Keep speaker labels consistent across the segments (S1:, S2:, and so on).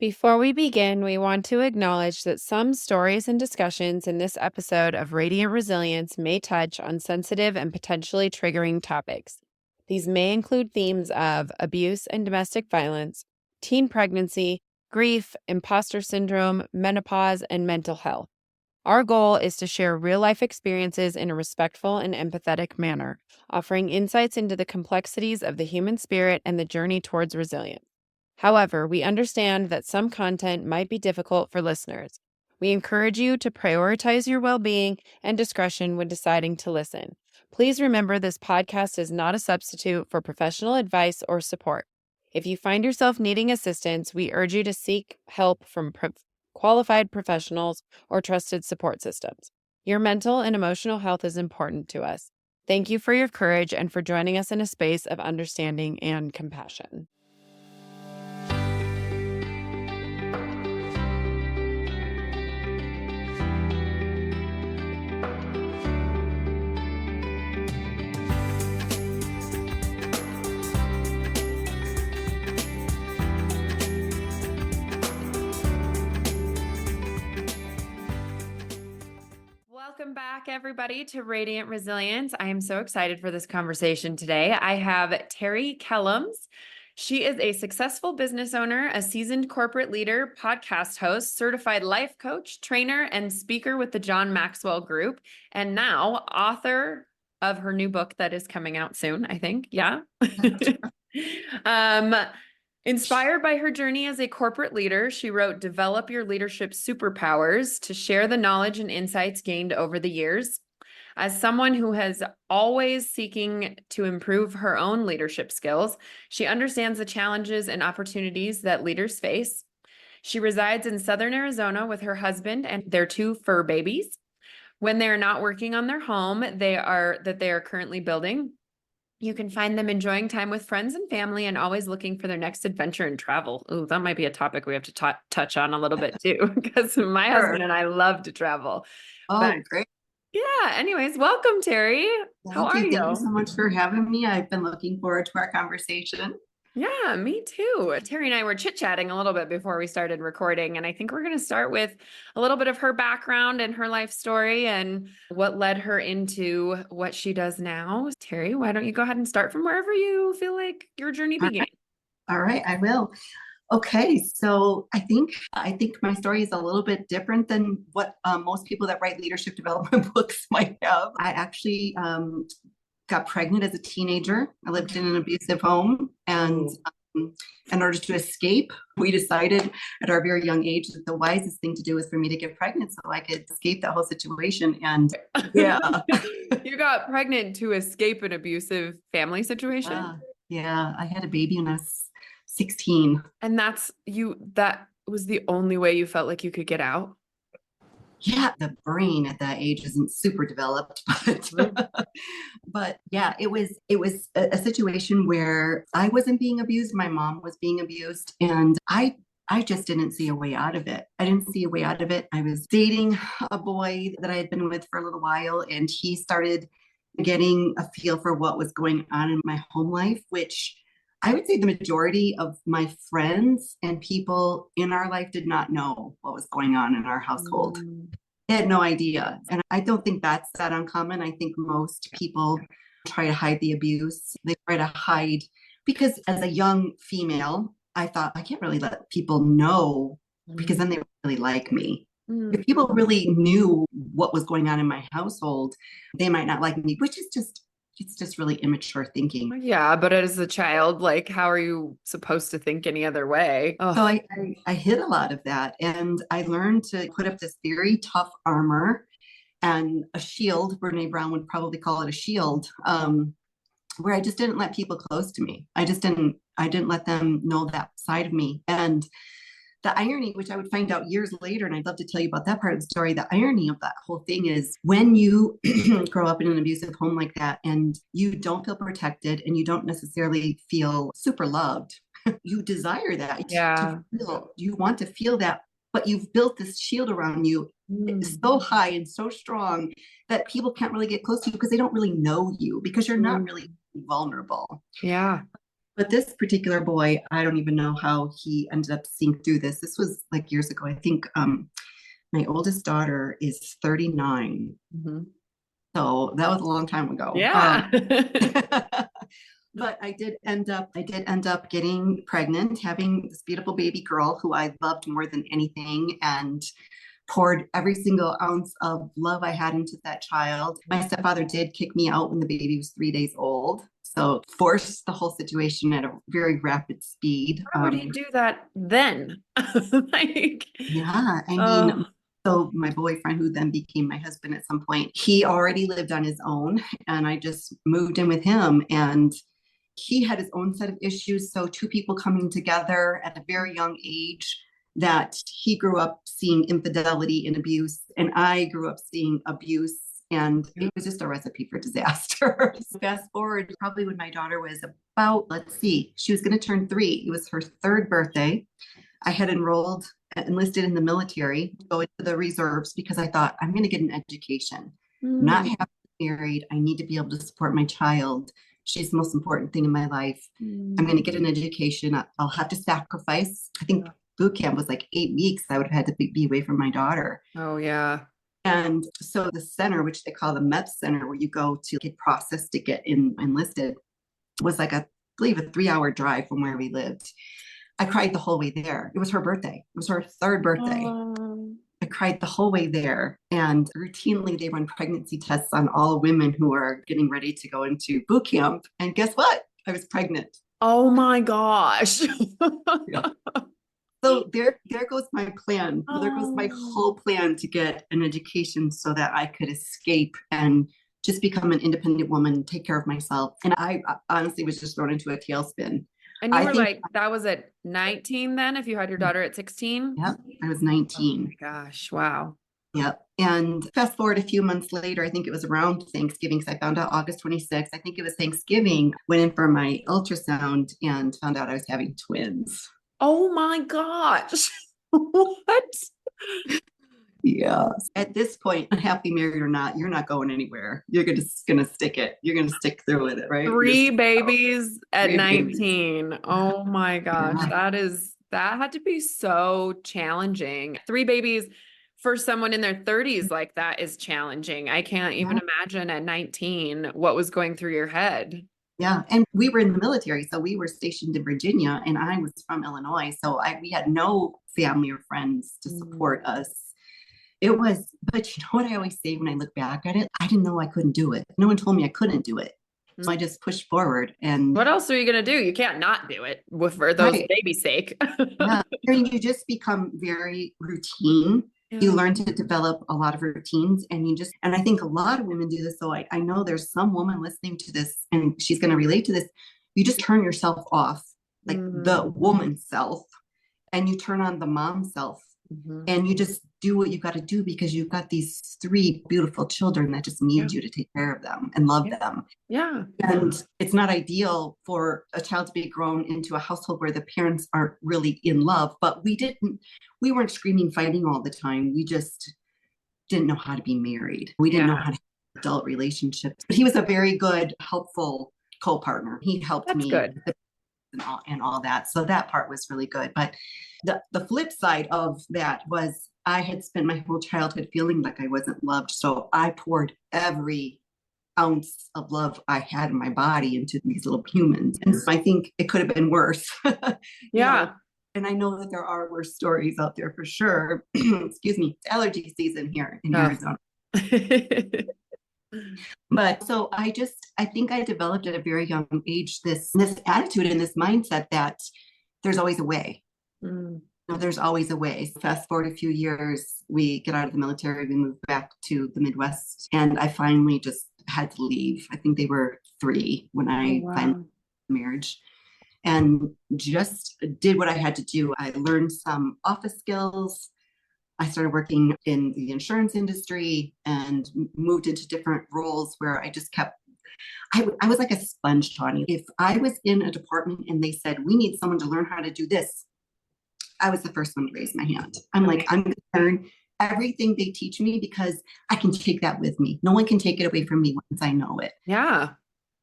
S1: Before we begin, we want to acknowledge that some stories and discussions in this episode of Radiant Resilience may touch on sensitive and potentially triggering topics. These may include themes of abuse and domestic violence, teen pregnancy, grief, imposter syndrome, menopause, and mental health. Our goal is to share real-life experiences in a respectful and empathetic manner, offering insights into the complexities of the human spirit and the journey towards resilience. However, we understand that some content might be difficult for listeners. We encourage you to prioritize your well-being and discretion when deciding to listen. Please remember this podcast is not a substitute for professional advice or support. If you find yourself needing assistance, we urge you to seek help from qualified professionals or trusted support systems. Your mental and emotional health is important to us. Thank you for your courage and for joining us in a space of understanding and compassion. Welcome back, everybody, to Radiant Resilience. I am so excited for this conversation today. I have Terri Kellums. She is a successful business owner, a seasoned corporate leader, podcast host, certified life coach, trainer, and speaker with the John Maxwell Group, and now author of her new book that is coming out soon, I think. Yeah. Inspired by her journey as a corporate leader, she wrote Develop Your Leadership Superpowers to share the knowledge and insights gained over the years. As someone who has always seeking to improve her own leadership skills, she understands the challenges and opportunities that leaders face. She resides in Southern Arizona with her husband and their two fur babies. When they are not working on their home they are currently building, you can find them enjoying time with friends and family and always looking for their next adventure and travel. Ooh, that might be a topic we have to touch on a little bit too, because my husband and I love to travel.
S2: Oh,
S1: But
S2: great.
S1: yeah, anyways, welcome, Terri. How
S2: Thank
S1: are
S2: you. Thank you
S1: you?
S2: so much for having me. I've been looking forward to our conversation.
S1: Yeah, me too. Terri and I were chit-chatting a little bit before we started recording, and I think we're going to start with a little bit of her background and her life story and what led her into what she does now. Terri, why don't you go ahead and start from wherever you feel like your journey
S2: All
S1: began?
S2: right. All right, I will. Okay, so I think my story is a little bit different than what most people that write leadership development books might have. I actually got pregnant as a teenager. I lived in an abusive home, and in order to escape, we decided at our very young age that the wisest thing to do was for me to get pregnant so I could escape that whole situation. And yeah,
S1: You got pregnant to escape an abusive family situation?
S2: yeah, I had a baby when I was 16.
S1: And that was the only way you felt like you could get out?
S2: Yeah, the brain at that age isn't super developed, but yeah, it was a situation where I wasn't being abused, my mom was being abused, and I just didn't see a way out of it. I didn't see a way out of it. I was dating a boy that I had been with for a little while, and he started getting a feel for what was going on in my home life, which I would say the majority of my friends and people in our life did not know what was going on in our household. They had no idea. And I don't think that's that uncommon. I think most people try to hide the abuse. They try to hide because as a young female, I thought I can't really let people know because then they really like me. If people really knew what was going on in my household, they might not like me, which is just it's just really immature thinking.
S1: Yeah, but as a child, like, how are you supposed to think any other way?
S2: So I hid a lot of that, and I learned to put up this very tough armor and a shield. Brene Brown would probably call it a shield, where I just didn't let people close to me. I didn't let them know that side of me. And the irony, which I would find out years later, and I'd love to tell you about that part of the story, the irony of that whole thing is when you grow up in an abusive home like that and you don't feel protected and you don't necessarily feel super loved, you desire that.
S1: Yeah.
S2: You want to feel that, but you've built this shield around you so high and so strong that people can't really get close to you because they don't really know you because you're not really vulnerable.
S1: Yeah.
S2: But this particular boy, I don't even know how he ended up seeing through this. This was like years ago. I think my oldest daughter is 39.
S1: Mhm.
S2: So that was a long time ago.
S1: Yeah.
S2: But I did end up getting pregnant, having this beautiful baby girl who I loved more than anything, and poured every single ounce of love I had into that child. My stepfather did kick me out when the baby was 3 days old. So forced the whole situation at a very rapid speed.
S1: Why would he do that then? Like,
S2: Yeah, I mean,
S1: oh,
S2: so my boyfriend, who then became my husband at some point, he already lived on his own, and I just moved in with him. And he had his own set of issues. So, two people coming together at a very young age, that he grew up seeing infidelity and abuse, and I grew up seeing abuse. And it was just a recipe for disaster. Fast forward, probably when my daughter was about, let's see, she was going to turn 3. It was her 3rd birthday. I had enlisted in the military, go into the reserves because I thought I'm going to get an education, not
S1: mm,
S2: have married. I need to be able to support my child. She's the most important thing in my life. I'm going to get an education. I'll have to sacrifice. I think boot camp was like 8 weeks. I would have had to be away from my daughter.
S1: oh yeah.
S2: And so the center, which they call the MEP Center, where you go to get processed to get enlisted, was like I believe a 3-hour drive from where we lived. I cried the whole way there. It was her birthday. It was her 3rd birthday.
S1: Oh,
S2: I cried the whole way there. And routinely, they run pregnancy tests on all women who are getting ready to go into boot camp. And guess what? I was pregnant.
S1: oh my gosh.
S2: Yeah. So there goes my plan. There goes my
S1: Oh.
S2: whole plan to get an education so that I could escape and just become an independent woman and take care of myself. And I honestly was just thrown into a tailspin.
S1: And you
S2: I
S1: were
S2: think,
S1: like, that was at 19 then, if you had your daughter at 16?
S2: yeah, I was
S1: Oh my
S2: 19.
S1: gosh. Wow.
S2: Yep. And fast forward a few months later, I think it was around Thanksgiving, because I found out August 26th. I think it was Thanksgiving. Went in for my ultrasound and found out I was having twins.
S1: Oh my gosh. What?
S2: Yeah. At this point, unhappily married or not, you're not going anywhere. You're gonna stick it. You're gonna stick through with it, right?
S1: Three babies at
S2: 3 babies.
S1: 19. Oh my gosh.
S2: Yeah.
S1: That had to be so challenging. 3 babies for someone in their 30s like that is challenging. I can't even
S2: Yeah.
S1: imagine at 19 what was going through your head.
S2: Yeah. And we were in the military, so we were stationed in Virginia, and I was from Illinois, so we had no family or friends to support us. It was, but you know what I always say when I look back at it? I didn't know I couldn't do it. No one told me I couldn't do it. So I just pushed forward. And
S1: What else are you going to do? You can't not do it for those
S2: right,
S1: babies' sake.
S2: yeah, and you just become very routine. You
S1: Yeah.
S2: learn to develop a lot of routines, and and I think a lot of women do this. So I know there's some woman listening to this and she's going to relate to this. You just turn yourself off, like the
S1: Mm,
S2: woman self, and you turn on the mom self,
S1: mhm.
S2: and you just do what you got to do because you've got these 3 beautiful children that just
S1: Yeah.
S2: need you to take care of them and love
S1: Yeah.
S2: them.
S1: Yeah.
S2: And it's not ideal for a child to be grown into a household where the parents aren't really in love, but we weren't screaming, fighting all the time. We just didn't know how to be married. We didn't know
S1: Yeah.
S2: how to have adult relationships. But he was a very good, helpful co-partner. He helped
S1: That's
S2: me
S1: good.
S2: and all that. So that part was really good. But the flip side of that was I had spent my whole childhood feeling like I wasn't loved. So I poured every ounce of love I had in my body into these little humans. And so I think it could have been worse. you know,
S1: Yeah.
S2: and I know that there are worse stories out there for sure. Excuse me, it's allergy season here in
S1: Oh.
S2: Arizona. But so I think I developed at a very young age this attitude and this mindset that there's always a way.
S1: Mm.
S2: There's always a way. Fast forward a few years, we get out of the military, we move back to the Midwest, and I finally just had to leave. I think they were 3 when
S1: Oh,
S2: I finally
S1: wow.
S2: marriage, and just did what I had to do. I learned some office skills. I started working in the insurance industry and moved into different roles where I just kept, I was like a sponge, Tawny. If I was in a department and they said, we need someone to learn how to do this, I was the first one to raise my hand. I'm like, I'm going to learn everything they teach me because I can take that with me. No one can take it away from me once I know it.
S1: Yeah.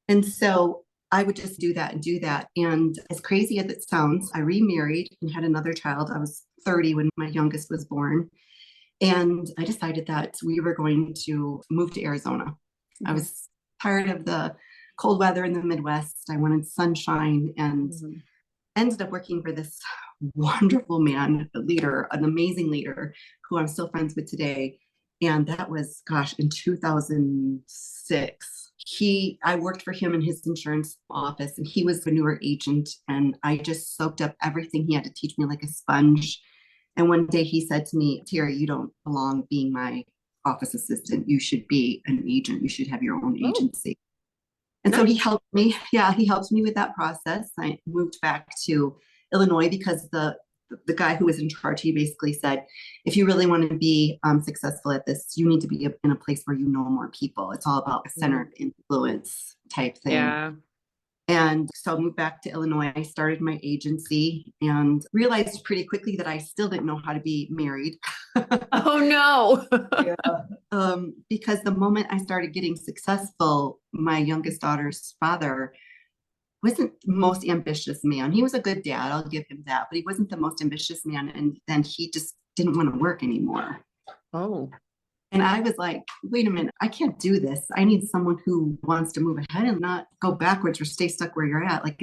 S2: And so I would just do that and do that. And as crazy as it sounds, I remarried and had another child. I was 30 when my youngest was born. And I decided that we were going to move to Arizona. I was tired of the cold weather in the Midwest. I wanted sunshine and ended up working for this wonderful man, a leader, an amazing leader who I'm still friends with today. And that was, gosh, in 2006. I worked for him in his insurance office, and he was a newer agent. And I just soaked up everything he had to teach me like a sponge. And one day he said to me, Terri, you don't belong being my office assistant. You should be an agent. You should have your own agency. And so he helped me. Yeah, he helped me with that process. I moved back to Illinois because the guy who was in charge, he basically said, if you really want to be successful at this, you need to be in a place where you know more people. It's all about a center of influence type thing.
S1: Yeah.
S2: And so I moved back to Illinois. I started my agency and realized pretty quickly that I still didn't know how to be married.
S1: Oh, no.
S2: Because the moment I started getting successful, my youngest daughter's father wasn't the most ambitious man. He was a good dad, I'll give him that, but he wasn't the most ambitious man. And then he just didn't want to work anymore.
S1: Oh.
S2: And I was like, wait a minute, I can't do this. I need someone who wants to move ahead and not go backwards or stay stuck where you're at. Like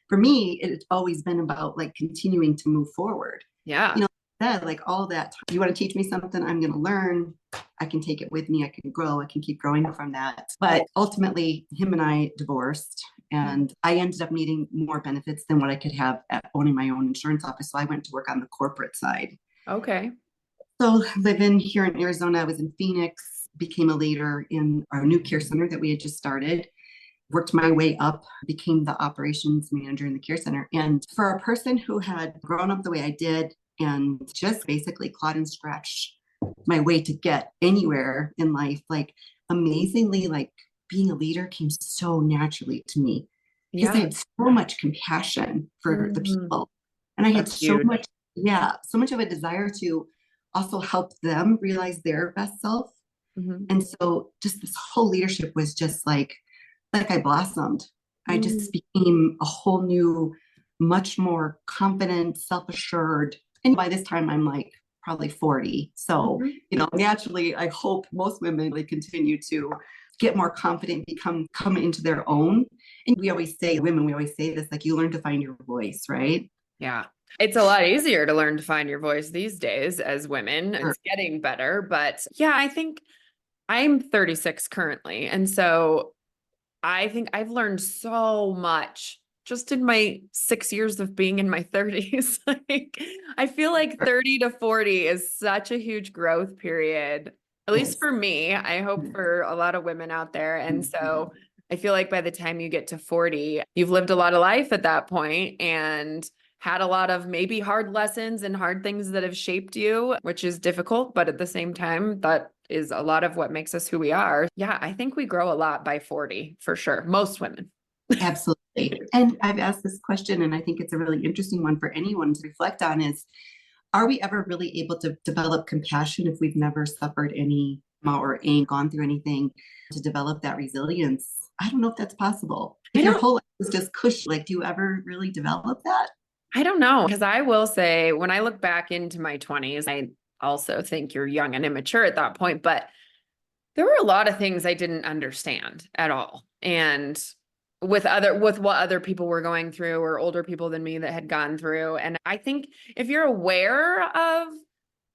S2: for me, it's always been about like continuing to move forward.
S1: Yeah.
S2: You know, that like all that time, you want to teach me something, I'm going to learn. I can take it with me. I can grow. I can keep growing from that. But ultimately, him and I divorced, and I ended up needing more benefits than what I could have at owning my own insurance office. So I went to work on the corporate side.
S1: Okay.
S2: So living here in Arizona, I was in Phoenix, became a leader in our new care center that we had just started, worked my way up, became the operations manager in the care center. And for a person who had grown up the way I did and just basically clawed and scratched my way to get anywhere in life, like amazingly, like being a leader came so naturally to me because I had so much compassion for the people. And I had so much of a desire to also help them realize their best self. And so just this whole leadership was just like I blossomed. I just became a whole new, much more confident, self-assured. And by this time I'm like probably 40. So, naturally, I hope most women really continue to get more confident, come into their own. And we always say this, like you learn to find your voice, right?
S1: Yeah. It's a lot easier to learn to find your voice these days as women.
S2: Sure.
S1: It's getting better, but yeah, I think I'm 36 currently. And so I think I've learned so much just in my 6 years of being in my 30s. Like, I feel like 30 to 40 is such a huge growth period, at least for me. I hope for a lot of women out there. And so I feel like by the time you get to 40, you've lived a lot of life at that point and had a lot of maybe hard lessons and hard things that have shaped you, which is difficult, but at the same time, that is a lot of what makes us who we are. Yeah, I think we grow a lot by 40 for sure. Most women.
S2: Absolutely. And I've asked this question, and I think it's a really interesting one for anyone to reflect on is, are we ever really able to develop compassion if we've never suffered any or ain't gone through anything to develop that resilience? I don't know if that's possible. If your whole life is just cushy, like, do you ever really develop that?
S1: I don't know, because I will say when I look back into my 20s, I also think you're young and immature at that point, but there were a lot of things I didn't understand at all. And with what other people were going through or older people than me that had gone through. And I think if you're aware of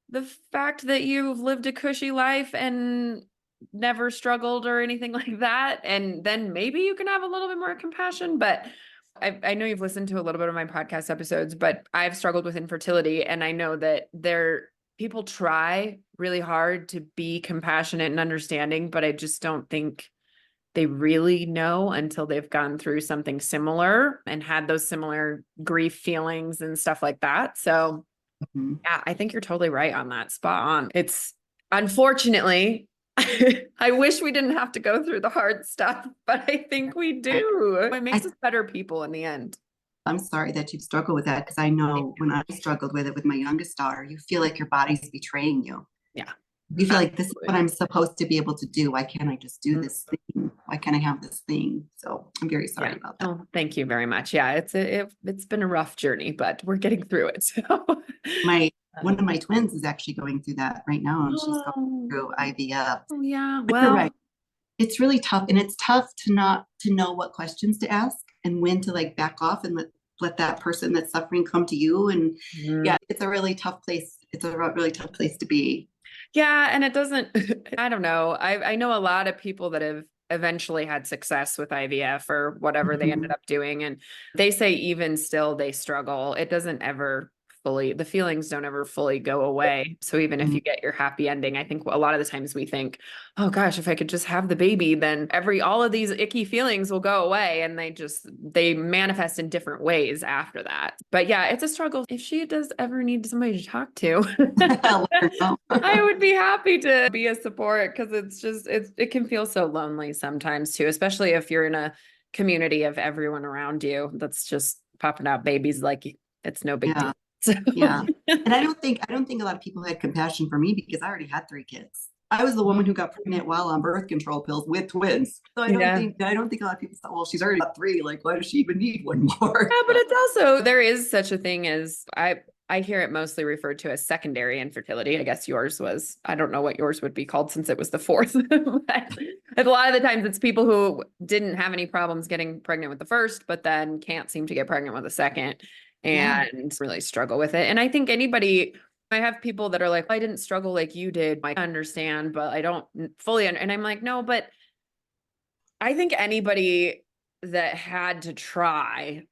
S1: the fact that you've lived a cushy life and never struggled or anything like that, and then maybe you can have a little bit more compassion. But I know you've listened to a little bit of my podcast episodes, but I've struggled with infertility, and I know that people try really hard to be compassionate and understanding, but I just don't think they really know until they've gone through something similar and had those similar grief feelings and stuff like that. So yeah, I think you're totally right on that. Spot on. It's unfortunately, I wish we didn't have to go through the hard stuff, but I think we do. It makes us better people in the end.
S2: I'm sorry that you struggle with that, because I know when I struggled with it with my youngest daughter, you feel like your body's betraying you.
S1: Yeah.
S2: You feel like this is what I'm supposed to be able to do. Why can't I just do this thing I kind of have this thing. So I'm very sorry about that.
S1: Oh, thank you very much. Yeah, it's been a rough journey, but we're getting through it. So
S2: One of my twins is actually going through that right now, and she's going
S1: oh,
S2: through IVF.
S1: oh yeah.
S2: But you're
S1: Well,
S2: right. It's really tough, and it's tough to not to know what questions to ask and when to like back off and let that person that's suffering come to you. And
S1: mhm.
S2: yeah, it's a really tough place. It's a really tough place to be.
S1: Yeah, and it doesn't, I don't know. I know a lot of people that have eventually had success with IVF or whatever they ended
S2: Mhm.
S1: up doing. And they say even still they struggle. It doesn't ever fully, the feelings don't ever fully go away. So even if you get your happy ending, I think a lot of the times we think, oh gosh, if I could just have the baby, then all of these icky feelings will go away. And they manifest in different ways after that. But yeah, it's a struggle. If she does ever need somebody to talk to,
S2: I'll let her know.
S1: I would be happy to be a support because it can feel so lonely sometimes too, especially if you're in a community of everyone around you that's just popping out babies like it's no big
S2: Yeah,
S1: deal. So
S2: yeah. And I don't think a lot of people had compassion for me because I already had 3 kids. I was the woman who got pregnant while on birth control pills with twins. So
S1: yeah.
S2: I don't think a lot of people thought, well, she's already got 3. Like, why does she even need one more?
S1: Yeah, but it's also there is such a thing as I hear it mostly referred to as secondary infertility. I guess yours was, I don't know what yours would be called since it was the fourth. But a lot of the times it's people who didn't have any problems getting pregnant with the first, but then can't seem to get pregnant with the second
S2: Yeah,
S1: and really struggle with it. And I think I have people that are like, I didn't struggle like you did. I understand, but I don't fully. And I'm like, no, but I think anybody that had to try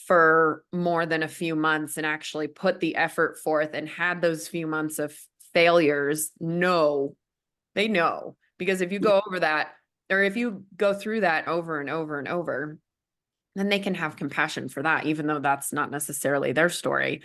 S1: for more than a few months and actually put the effort forth and had those few months of failures they know. Because if you go over that, or if you go through that over and over and over, then they can have compassion for that, even though that's not necessarily their story,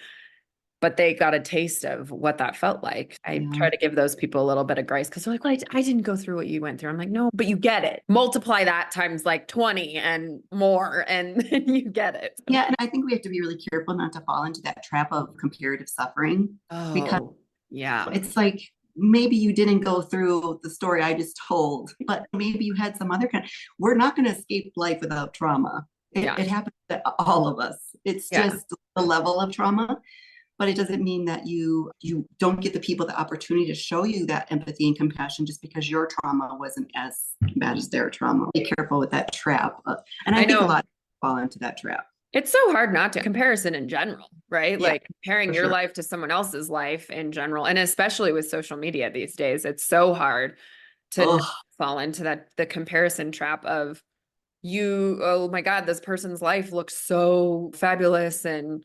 S1: but they got a taste of what that felt like. I
S2: yeah,
S1: try to give those people a little bit of grace because they're like, well, I didn't go through what you went through. I'm like, no, but you get it. Multiply that times like 20 and more, and then you get it.
S2: yeah. And I think we have to be really careful not to fall into that trap of comparative suffering because
S1: Oh, yeah.
S2: it's like maybe you didn't go through the story I just told, but maybe you had some other kind. We're not going to escape life without trauma.
S1: Yeah.
S2: It happens to all of us. It's
S1: Yeah.
S2: just the level of trauma, but it doesn't mean that you don't get the people the opportunity to show you that empathy and compassion just because your trauma wasn't as bad as their trauma. Be careful with that trap. And I
S1: I
S2: think a
S1: know.
S2: lot of people fall into that trap.
S1: It's so hard not to comparison in general, right?
S2: Yeah,
S1: Like comparing
S2: for
S1: your
S2: sure.
S1: life to someone else's life in general, and especially with social media these days, it's so hard to not
S2: Oh,
S1: fall into the comparison trap of oh my God, this person's life looks so fabulous and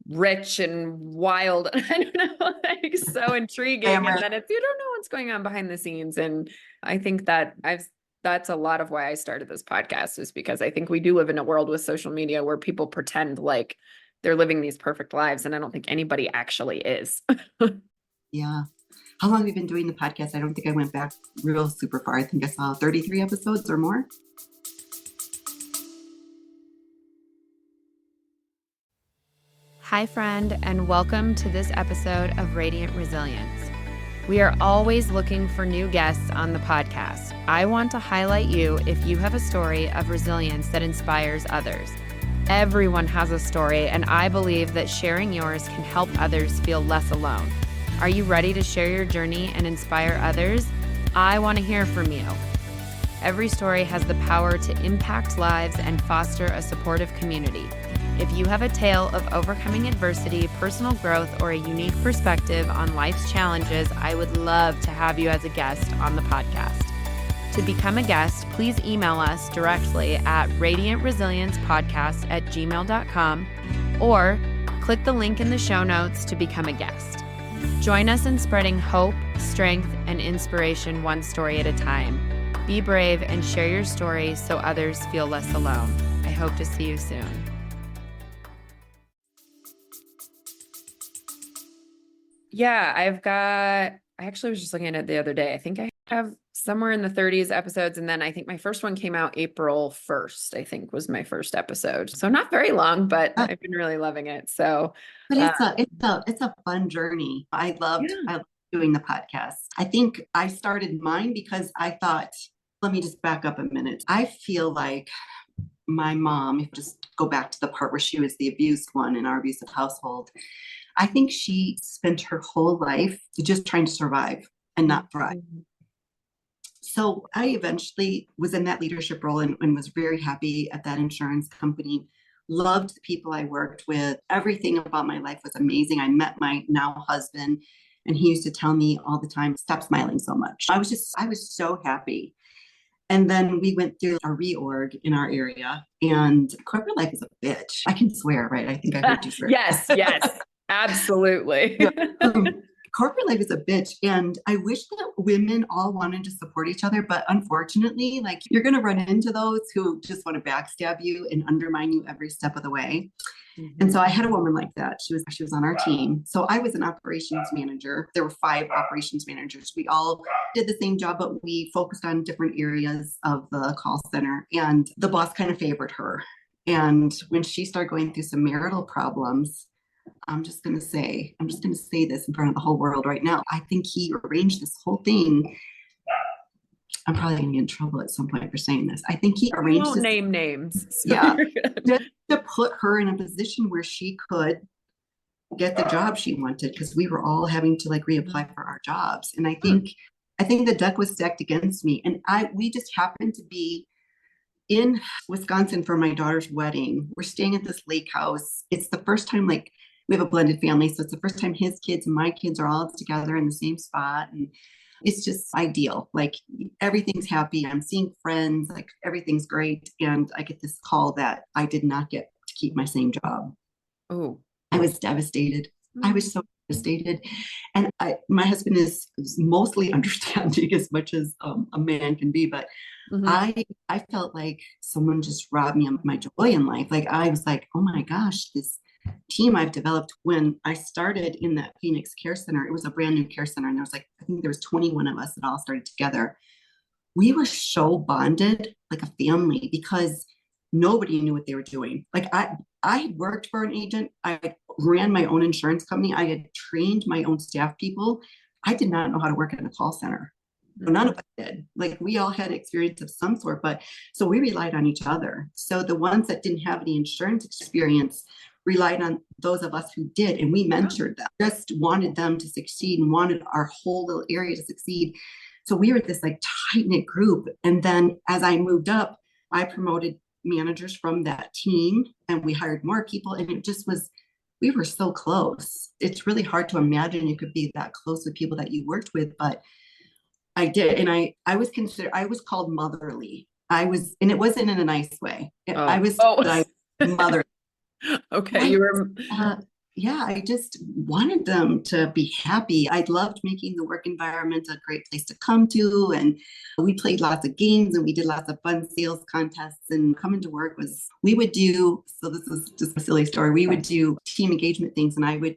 S1: rich and wild. I don't know, like so intriguing. And
S2: Cameron.
S1: then you don't know what's going on behind the scenes. And I think that's a lot of why I started this podcast, is because I think we do live in a world with social media where people pretend like they're living these perfect lives. And I don't think anybody actually is.
S2: Yeah. How long have you been doing the podcast? I don't think I went back real super far. I think I saw 33 episodes or more.
S1: Hi, friend, and welcome to this episode of Radiant Resilience. We are always looking for new guests on the podcast. I want to highlight you if you have a story of resilience that inspires others. Everyone has a story, and I believe that sharing yours can help others feel less alone. Are you ready to share your journey and inspire others? I want to hear from you. Every story has the power to impact lives and foster a supportive community. If you have a tale of overcoming adversity, personal growth, or a unique perspective on life's challenges, I would love to have you as a guest on the podcast. To become a guest, please email us directly at radiantresiliencepodcast@gmail.com or click the link in the show notes to become a guest. Join us in spreading hope, strength, and inspiration one story at a time. Be brave and share your story so others feel less alone. I hope to see you soon. Yeah, I actually was just looking at it the other day. I think I have somewhere in the 30s episodes. And then I think my first one came out April 1st, I think was my first episode. So not very long, but
S2: Uh,
S1: I've been really loving it. So,
S2: but
S1: uh,
S2: it's a fun journey. I loved
S1: yeah.
S2: doing the podcast. I think I started mine because I thought Let me just back up a minute. I feel like my mom, if you just go back to the part where she was the abused one in our abusive household, I think she spent her whole life just trying to survive and not thrive.
S1: Mhm.
S2: So I eventually was in that leadership role and was very happy at that insurance company. Loved the people I worked with. Everything about my life was amazing. I met my now husband, and he used to tell me all the time, stop smiling so much. I was so happy. And then we went through a reorg in our area, and corporate life is a bitch. I can swear, right? I think I heard you swear.
S1: Yes, yes, absolutely.
S2: Yeah. Corporate life is a bitch. And I wish that women all wanted to support each other. But unfortunately, like you're going to run into those who just want to backstab you and undermine you every step of the way. And so I had a woman like that. She was on our team. So I was an operations manager. There were 5 operations managers. We all did the same job, but we focused on different areas of the call center. And the boss kind of favored her. And when she started going through some marital problems, I'm just going to say this in front of the whole world right now. I think he arranged this whole thing. I'm probably going to get in trouble at some point for saying this. I think he arranged
S1: won't
S2: this.
S1: name names. So
S2: Yeah. Just to put her in a position where she could get the job she wanted, because we were all having to like reapply for our jobs. And I think the deck was stacked against me. And we just happened to be in Wisconsin for my daughter's wedding. We're staying at this lake house. It's the first time, like, we have a blended family. So it's the first time his kids and my kids are all together in the same spot. And it's just ideal. Like everything's happy. I'm seeing friends, like everything's great. And I get this call that I did not get to keep my same job.
S1: Oh,
S2: I was devastated. I was so devastated. And my husband is mostly understanding as much as a man can be, but I felt like someone just robbed me of my joy in life. Like I was like, oh my gosh, this team I've developed. When I started in that Phoenix Care Center, it was a brand new care center, and I think there was 21 of us that all started together. We were so bonded like a family because nobody knew what they were doing. Like I had worked for an agent. I ran my own insurance company. I had trained my own staff people. I did not know how to work in a call center. None of us did. Like we all had experience of some sort, but so we relied on each other. So the ones that didn't have any insurance experience relied on those of us who did, and we mentored them. Just wanted them to succeed and wanted our whole little area to succeed. So we were this like tight knit group. And then as I moved up, I promoted managers from that team, and we hired more people, and it just was. We were so close. It's really hard to imagine you could be that close with people that you worked with, but I did. And I was called motherly. And it wasn't in a nice way. I was motherly.
S1: Okay. You were,
S2: yeah, I just wanted them to be happy. I loved making the work environment a great place to come to. And we played lots of games and we did lots of fun sales contests. And coming to work we would do, so this is just a silly story. We would do team engagement things, and I would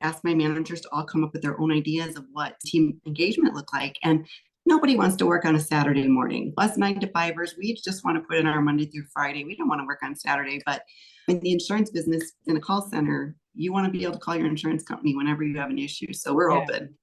S2: ask my managers to all come up with their own ideas of what team engagement looked like. And nobody wants to work on a Saturday morning. Us 9-to-5ers, we just want to put in our Monday through Friday. We don't want to work on Saturday. But in the insurance business, in a call center, you want to be able to call your insurance company whenever you have an issue. So we're open.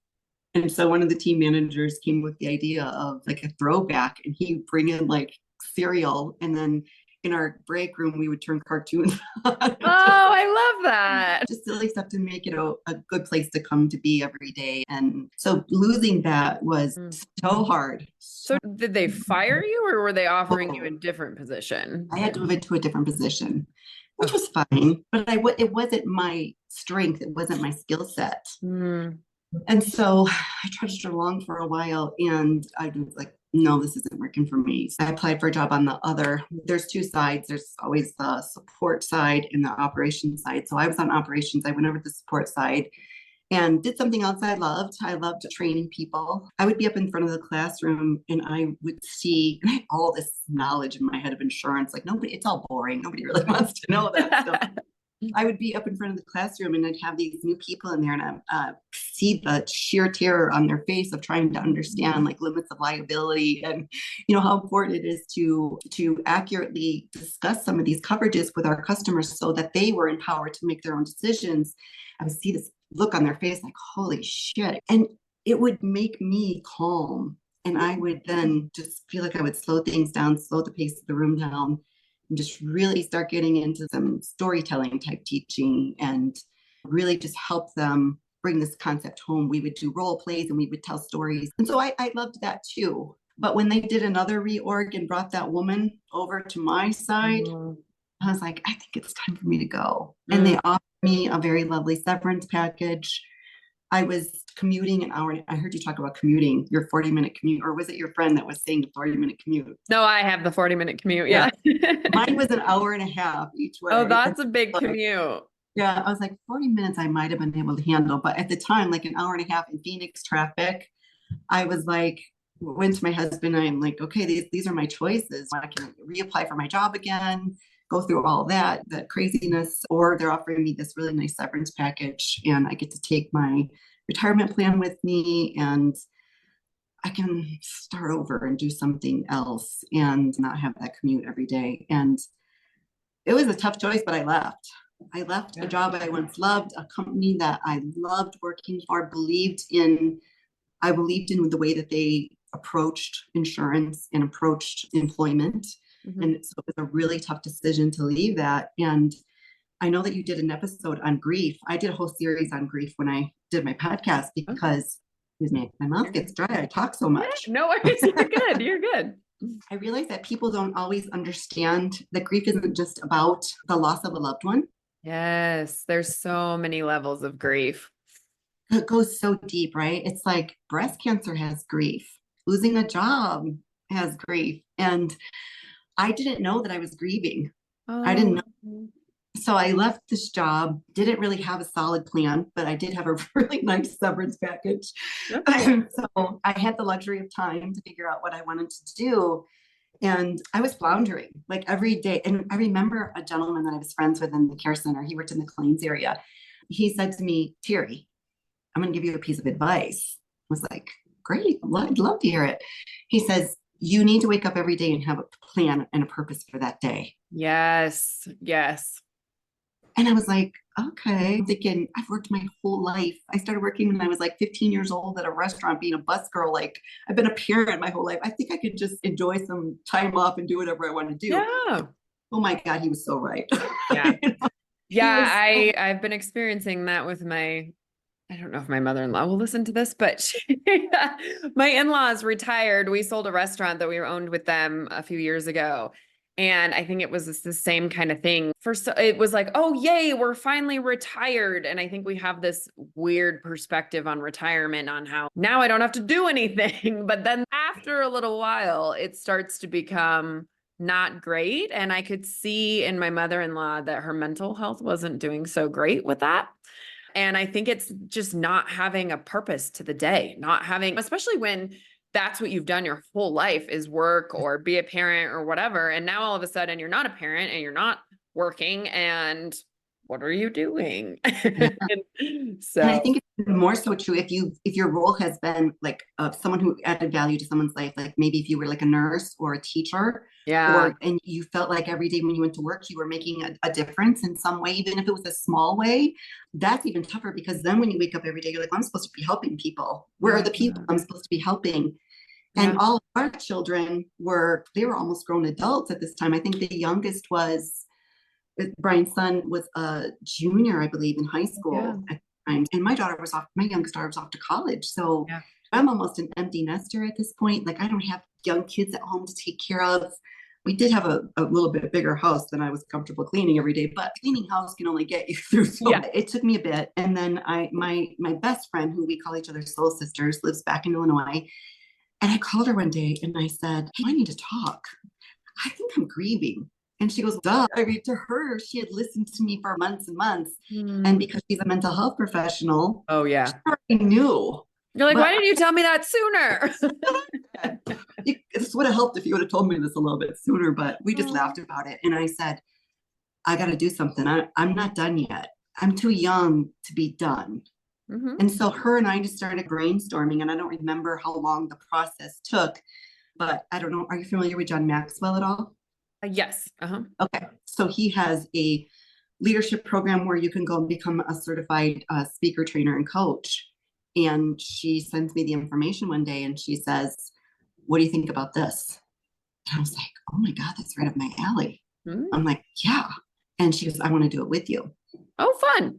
S2: And so one of the team managers came with the idea of like a throwback, and he'd bring in like cereal, and then in our break room, we would turn cartoons on.
S1: Oh, I love that.
S2: Just silly stuff to make it a good place to come to be every day. And so losing that was so hard.
S1: So did they fire you, or were they offering you a different position?
S2: I had to move into a different position, which was fine, but it wasn't my strength. It wasn't my skill set. And so I trudged along for a while, and I was like, no, this isn't working for me. So I applied for a job on there's 2 sides. There's always the support side and the operations side. So I was on operations. I went over to the support side and did something else I loved. I loved training people. I would be up in front of the classroom, and I would see, and I had all this knowledge in my head of insurance. Like it's all boring. Nobody really wants to know that stuff. I would be up in front of the classroom, and I'd have these new people in there, and I see the sheer terror on their face of trying to understand like limits of liability, and how important it is to accurately discuss some of these coverages with our customers so that they were empowered to make their own decisions. I would see this look on their face like, holy shit. And it would make me calm. And I would then just feel like I would slow things down, slow the pace of the room down, and just really start getting into some storytelling type teaching and really just help them bring this concept home. We would do role plays and we would tell stories. And so I loved that too. But when they did another reorg and brought that woman over to my side, I was like, I think it's time for me to go. And they offered me a very lovely severance package. I was commuting an hour. I heard you talk about commuting, your 40-minute commute, or was it your friend that was saying the 40-minute commute?
S1: No, I have the 40-minute commute. Yeah.
S2: Mine was an hour and a half each way.
S1: Oh, that's a big commute.
S2: Yeah. I was like, 40 minutes I might have been able to handle. But at the time, like an hour and a half in Phoenix traffic, I was like, went to my husband and I'm like, okay, these are my choices. I can reapply for my job again, go through all that craziness, or they're offering me this really nice severance package and I get to take my retirement plan with me and I can start over and do something else and not have that commute every day. And it was a tough choice, but I left. I left a job I once loved, a company that I loved working for, I believed in the way that they approached insurance and approached employment. And so it was a really tough decision to leave that. And I know that you did an episode on grief. I did a whole series on grief when I did my podcast because, excuse me, my mouth gets dry. I talk so much.
S1: No worries. You're good. You're good.
S2: I realize that people don't always understand that grief isn't just about the loss of a loved one.
S1: Yes. There's so many levels of grief.
S2: It goes so deep, right? It's like breast cancer has grief, losing a job has grief. And I didn't know that I was grieving. I didn't know. So I left this job, didn't really have a solid plan, but I did have a really nice severance package. So I had the luxury of time to figure out what I wanted to do. And I was floundering like every day. And I remember a gentleman that I was friends with in the care center. He worked in the claims area. He said to me, Terri, I'm going to give you a piece of advice. I was like, great. I'd love to hear it. He says, you need to wake up every day and have a plan and a purpose for that day.
S1: Yes. Yes.
S2: And I was like, okay. I'm thinking, I've worked my whole life. I started working when I was like 15 years old at a restaurant, being a bus girl. Like I've been a parent my whole life. I think I could just enjoy some time off and do whatever I want to do.
S1: Yeah.
S2: Oh my God, he was so right.
S1: Yeah.
S2: You know?
S1: Yeah. I've been experiencing that with I don't know if my mother-in-law will listen to this, but my in-laws retired. We sold a restaurant that we owned with them a few years ago. And I think it was the same kind of thing. First, it was like, oh, yay, we're finally retired. And I think we have this weird perspective on retirement on how now I don't have to do anything. But then after a little while, it starts to become not great. And I could see in my mother-in-law that her mental health wasn't doing so great with that. And I think it's just not having a purpose to the day, not having, especially when that's what you've done your whole life is work or be a parent or whatever. And now all of a sudden you're not a parent and you're not working. And what are you doing? So
S2: and I think it's more so true if your role has been like someone who added value to someone's life, like maybe if you were like a nurse or a teacher, and you felt like every day when you went to work, you were making a difference in some way, even if it was a small way, that's even tougher because then when you wake up every day, you're like, I'm supposed to be helping people. Where are the people I'm supposed to be helping? And all of our children they were almost grown adults at this time. I think the youngest was Brian's son was a junior, I believe, in high school at the time. And my youngest daughter was off to college. So I'm almost an empty nester at this point. Like I don't have young kids at home to take care of. We did have a little bit bigger house than I was comfortable cleaning every day, but cleaning house can only get you through. So it took me a bit. And then my best friend, who we call each other soul sisters, lives back in Illinois. And I called her one day and I said, hey, I need to talk. I think I'm grieving. And she goes, duh. I mean, to her, she had listened to me for months and months. And because she's a mental health professional, she already knew.
S1: You're like, why didn't you tell me that sooner?
S2: This would have helped if you would have told me this a little bit sooner, but we just laughed about it. And I said, I got to do something. I'm not done yet. I'm too young to be done. And so her and I just started brainstorming, and I don't remember how long the process took, but I don't know. Are you familiar with John Maxwell at all?
S1: Yes.
S2: Okay. So he has a leadership program where you can go and become a certified speaker, trainer, and coach. And she sends me the information one day and she says, what do you think about this? And I was like, oh my God, that's right up my alley.
S1: Mm.
S2: I'm like, yeah. And she goes, I want to do it with you.
S1: Oh, fun.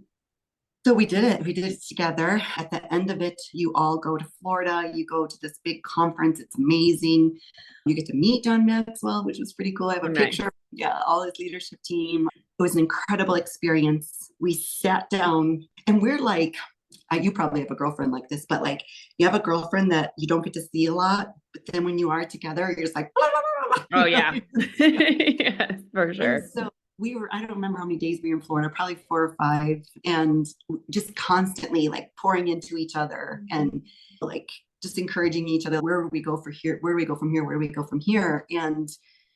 S2: So we did it. We did it together. At the end of it, you all go to Florida. You go to this big conference. It's amazing. You get to meet John Maxwell, which was pretty cool. I have a picture. Yeah, all his leadership team. It was an incredible experience. We sat down and we're like, you probably have a girlfriend like this, but like you have a girlfriend that you don't get to see a lot. But then when you are together, you're just like, blah, blah, blah,
S1: oh, yeah. Yes, for sure.
S2: And so we were, I don't remember how many days we were in Florida, probably 4 or 5, and just constantly like pouring into each other and like just encouraging each other. Where do we go from here? Where do we go from here? Where do we go from here? And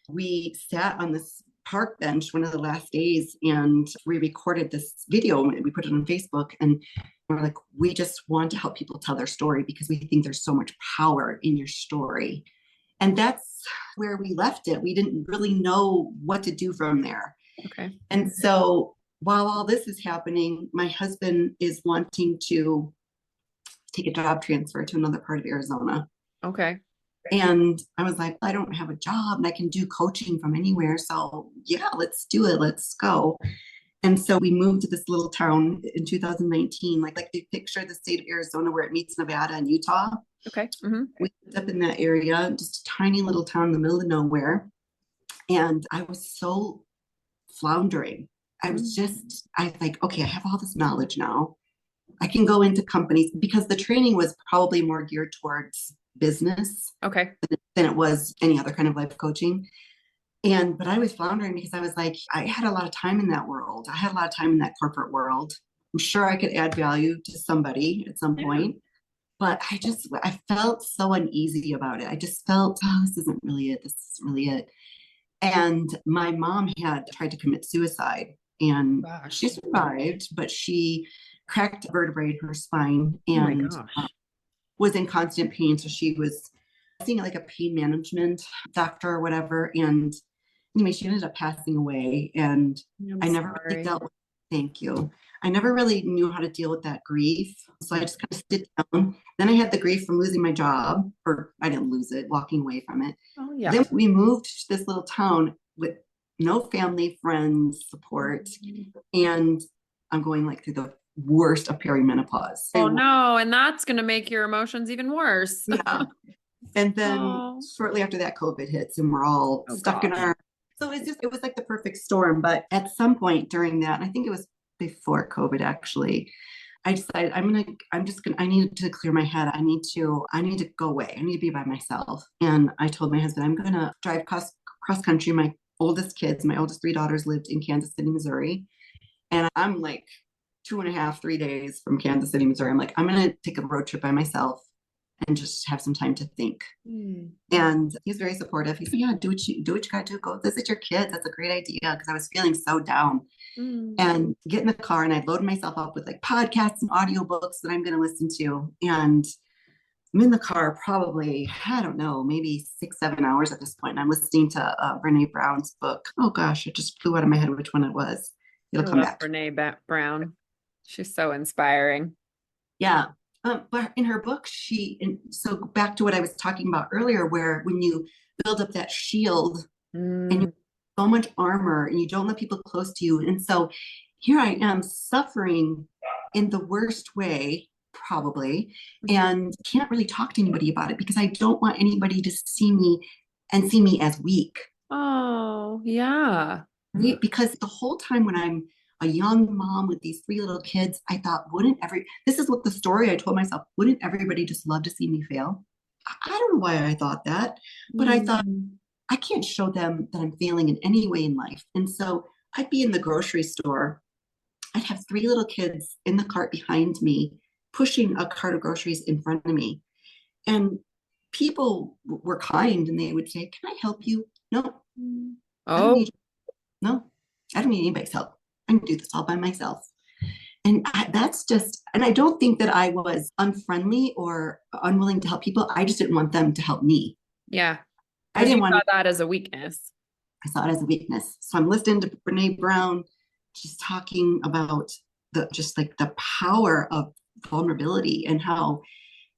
S2: we sat on this park bench one of the last days and we recorded this video and we put it on Facebook, and we're like, we just want to help people tell their story because we think there's so much power in your story. And that's where we left it. We didn't really know what to do from there.
S1: Okay.
S2: And so while all this is happening, my husband is wanting to take a job transfer to another part of Arizona.
S1: Okay.
S2: And I was like, I don't have a job and I can do coaching from anywhere. So yeah, let's do it. Let's go. And so we moved to this little town in 2019, like you picture the state of Arizona where it meets Nevada and Utah.
S1: Okay. Mm-hmm.
S2: We lived up in that area, just a tiny little town in the middle of nowhere. And I was so floundering. I was like, okay, I have all this knowledge now. I can go into companies because the training was probably more geared towards business than it was any other kind of life coaching. But I was floundering because I was like, I had a lot of time in that world. I had a lot of time in that corporate world. I'm sure I could add value to somebody at some point. But I felt so uneasy about it. I just felt, oh, this isn't really it. This isn't really it. And my mom had tried to commit suicide and she survived, but she cracked a vertebrae in her spine and was in constant pain. So she was seeing like a pain management doctor or whatever. And anyway, she ended up passing away. And I never really dealt with it. Thank you. I never really knew how to deal with that grief. So I just kind of sit down. Then I had the grief from losing my job, or I didn't lose it, walking away from it.
S1: Oh, yeah.
S2: Then we moved to this little town with no family, friends, support. And I'm going like through the worst of perimenopause.
S1: Oh, no. And that's going to make your emotions even worse.
S2: Yeah. And then shortly after that, COVID hits and we're all stuck in our. So it was like the perfect storm. But at some point during that, and I think it was before COVID actually, I decided I needed to clear my head. I need to go away. I need to be by myself. And I told my husband, I'm going to drive cross country. My oldest 3 daughters lived in Kansas City, Missouri. And I'm like 2.5, 3 days from Kansas City, Missouri. I'm like, I'm going to take a road trip by myself and just have some time to think. And he's very supportive. He said, yeah, do what you got to do. Go visit your kids. That's a great idea. Because I was feeling so down. And get in the car and I'd load myself up with like podcasts and audiobooks that I'm going to listen to. And I'm in the car probably, I don't know, maybe 6-7 hours at this point. And I'm listening to Brene Brown's book. Oh gosh, it just flew out of my head which one it was. It'll come back.
S1: Brene Brown. She's so inspiring.
S2: Yeah. But in her book, so back to what I was talking about earlier, where when you build up that shield and you have so much armor and you don't let people close to you. And so here I am suffering in the worst way, probably, and can't really talk to anybody about it because I don't want anybody to see me as weak.
S1: Oh, yeah.
S2: Right? Because the whole time when I'm a young mom with these 3 little kids, I thought, this is what the story I told myself, wouldn't everybody just love to see me fail? I don't know why I thought that, but I thought, I can't show them that I'm failing in any way in life. And so I'd be in the grocery store. I'd have 3 little kids in the cart behind me, pushing a cart of groceries in front of me. And people were kind and they would say, can I help you? No. I don't need anybody's help. I can do this all by myself. And I don't think that I was unfriendly or unwilling to help people. I just didn't want them to help me.
S1: Yeah.
S2: I didn't want
S1: that as a weakness.
S2: I saw it as a weakness. So I'm listening to Brene Brown. She's talking about the power of vulnerability and how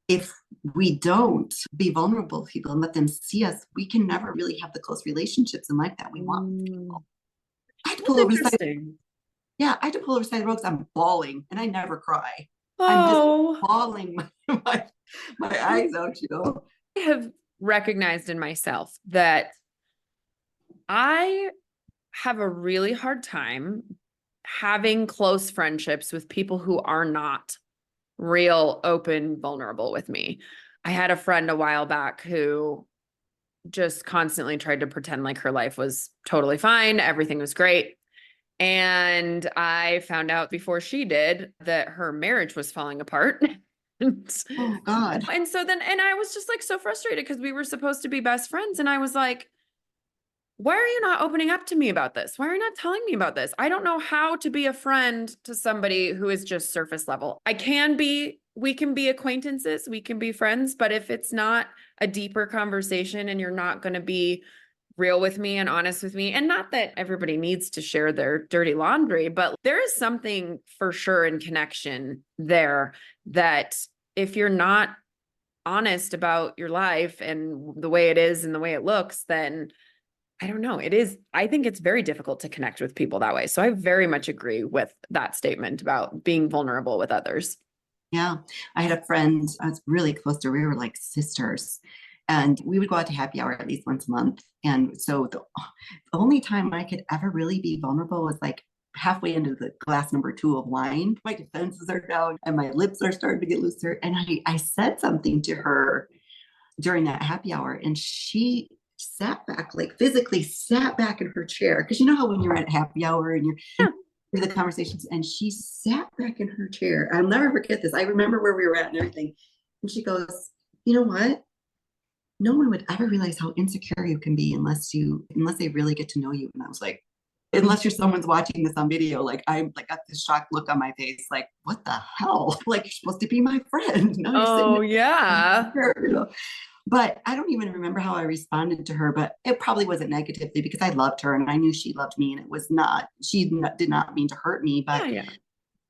S2: if we don't be vulnerable to people and let them see us, we can never really have the close relationships in life that we want with
S1: Mm,
S2: people. I had to
S1: that's
S2: pull over the side.
S1: interesting.
S2: Yeah, I had to pull over the side of the road because I'm bawling, and I never cry. I'm just
S1: Oh,
S2: bawling my, my eyes out, you know.
S1: I have recognized in myself that I have a really hard time having close friendships with people who are not real, open, vulnerable with me. I had a friend a while back who just constantly tried to pretend like her life was totally fine, everything was great. And I found out before she did that her marriage was falling apart. and
S2: Oh God.
S1: so then, and I was just like so frustrated because we were supposed to be best friends. And I was like, why are you not opening up to me about this? Why are you not telling me about this? I don't know how to be a friend to somebody who is just surface level. We can be acquaintances, we can be friends, but if it's not a deeper conversation and you're not going to be real with me and honest with me, and not that everybody needs to share their dirty laundry, but there is something for sure in connection there that if you're not honest about your life and the way it is and the way it looks, then I don't know. I think it's very difficult to connect with people that way. So I very much agree with that statement about being vulnerable with others.
S2: Yeah. I had a friend I was really close to. We were like sisters. And we would go out to happy hour at least once a month. And so the only time I could ever really be vulnerable was like halfway into the glass number two of wine. My defenses are down and my lips are starting to get looser. And I said something to her during that happy hour, and she sat back, like physically sat back in her chair. Because you know how when you're at happy hour and you're
S1: Yeah.
S2: in the conversations, and she sat back in her chair. I'll never forget this. I remember where we were at and everything. And she goes, you know what? No one would ever realize how insecure you can be unless they really get to know you. And I was like, unless you're someone's watching this on video, like I'm like got this shocked look on my face, like, what the hell? Like you're supposed to be my friend. Now you're sitting
S1: Oh, yeah.
S2: there, you know? But I don't even remember how I responded to her, but it probably wasn't negatively because I loved her and I knew she loved me, and it was not, did not mean to hurt me,
S1: Yeah, yeah.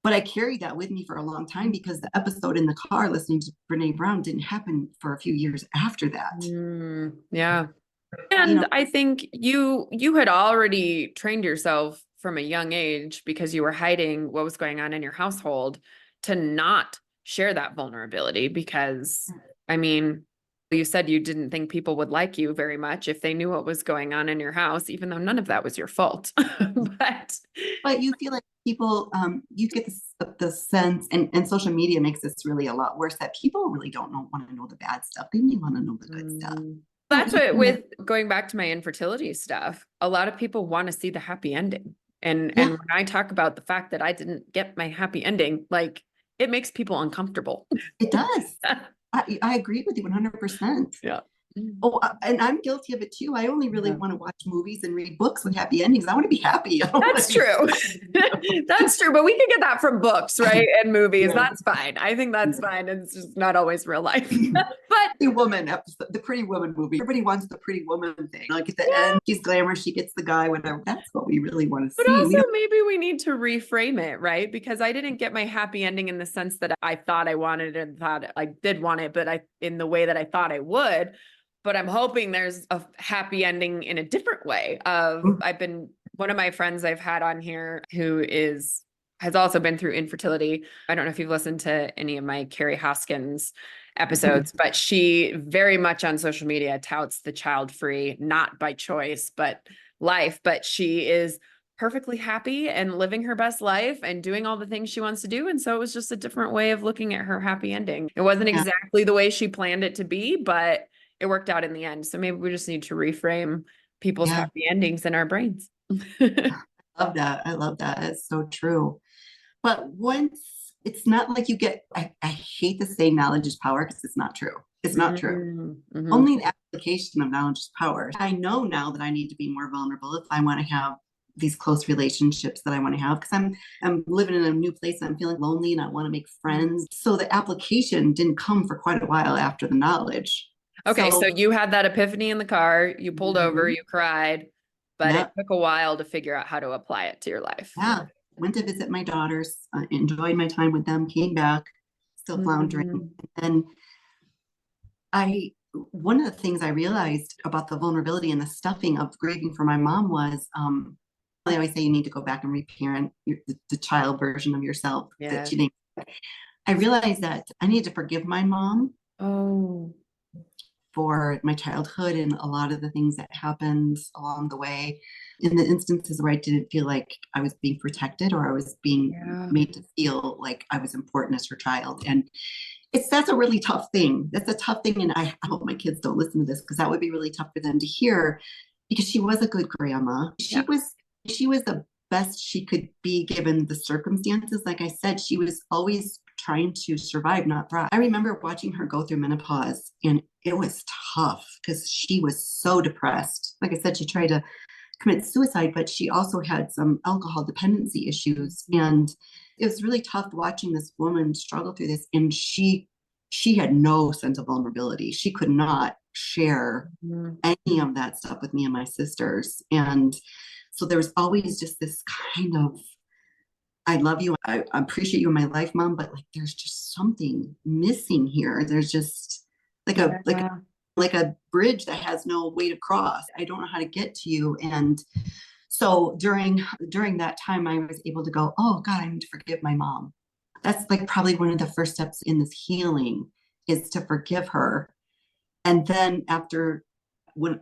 S2: but I carried that with me for a long time because the episode in the car listening to Brene Brown didn't happen for a few years after that.
S1: Yeah.
S2: You
S1: And
S2: know,
S1: I think you had already trained yourself from a young age because you were hiding what was going on in your household to not share that vulnerability because I mean, you said you didn't think people would like you very much if they knew what was going on in your house, even though none of that was your fault. But
S2: but you feel like people, you get the sense, and social media makes this really a lot worse, that people really don't want to know the bad stuff. They really want to know the good stuff. So
S1: That's what, with going back to my infertility stuff, a lot of people want to see the happy ending. And
S2: yeah,
S1: when I talk about the fact that I didn't get my happy ending, like it makes people uncomfortable.
S2: it does. I agree with you 100%.
S1: Yeah.
S2: Oh, and I'm guilty of it too. I only really
S1: Yeah.
S2: want to watch movies and read books with happy endings. I want to be happy. I don't want
S1: That's
S2: to be.
S1: true. That's true. But we can get that from books, right? And movies.
S2: Yeah.
S1: That's fine. I think that's fine. It's just not always real life. But
S2: Pretty Woman episode, the Pretty Woman movie. Everybody wants the Pretty Woman thing. Like at the
S1: yeah.
S2: end, she's glamorous, she gets the guy, whatever. That's what we really want to
S1: But
S2: see.
S1: also maybe we need to reframe it, right? Because I didn't get my happy ending in the sense that I thought I wanted it and thought I did want it, but in the way that I thought I would. But I'm hoping there's a happy ending in a different way. One of my friends I've had on here who has also been through infertility. I don't know if you've listened to any of my Carrie Hoskins episodes, but she very much on social media touts the child-free, not by choice, but life. But she is perfectly happy and living her best life and doing all the things she wants to do. And so it was just a different way of looking at her happy ending. It wasn't
S2: Yeah.
S1: exactly the way she planned it to be, but it worked out in the end. So maybe we just need to reframe people's
S2: Yeah.
S1: happy endings in our brains.
S2: Love that. I love that. It's so true. But once it's not like you get, I hate to say knowledge is power because it's not true. It's not true.
S1: Mm-hmm.
S2: Only the application of knowledge is power. I know now that I need to be more vulnerable if I want to have these close relationships that I want to have, because I'm living in a new place and I'm feeling lonely and I want to make friends. So the application didn't come for quite a while after the knowledge.
S1: Okay, so you had that epiphany in the car, you pulled over, you cried, but
S2: yeah,
S1: it took a while to figure out how to apply it to your life.
S2: yeah. Went to visit my daughters, enjoyed my time with them, came back, still floundering.
S1: Mhm.
S2: And One of the things I realized about the vulnerability and the stuffing of grieving for my mom was, they always say you need to go back and reparent the child version of yourself that
S1: Yeah.
S2: you didn't. I realized that I need to forgive my mom
S1: Oh,
S2: for my childhood and a lot of the things that happened along the way. In the instances where I didn't feel like I was being protected or I was being
S1: yeah.
S2: made to feel like I was important as her child. And that's a really tough thing. That's a tough thing. And I hope my kids don't listen to this because that would be really tough for them to hear because she was a good grandma.
S1: Yeah.
S2: She was the best she could be given the circumstances. Like I said, she was always trying to survive, not thrive. I remember watching her go through menopause and it was tough because she was so depressed. Like I said, she tried to commit suicide, but she also had some alcohol dependency issues. And it was really tough watching this woman struggle through this. And she had no sense of vulnerability. She could not share
S1: Mhm.
S2: any of that stuff with me and my sisters. And so there was always just this kind of, I love you. I appreciate you in my life, mom, but like there's just something missing here. There's just like a like
S1: Yeah.
S2: like a bridge that has no way to cross. I don't know how to get to you. And so during that time I was able to go, oh God, I need to forgive my mom. That's like probably one of the first steps in this healing is to forgive her. And then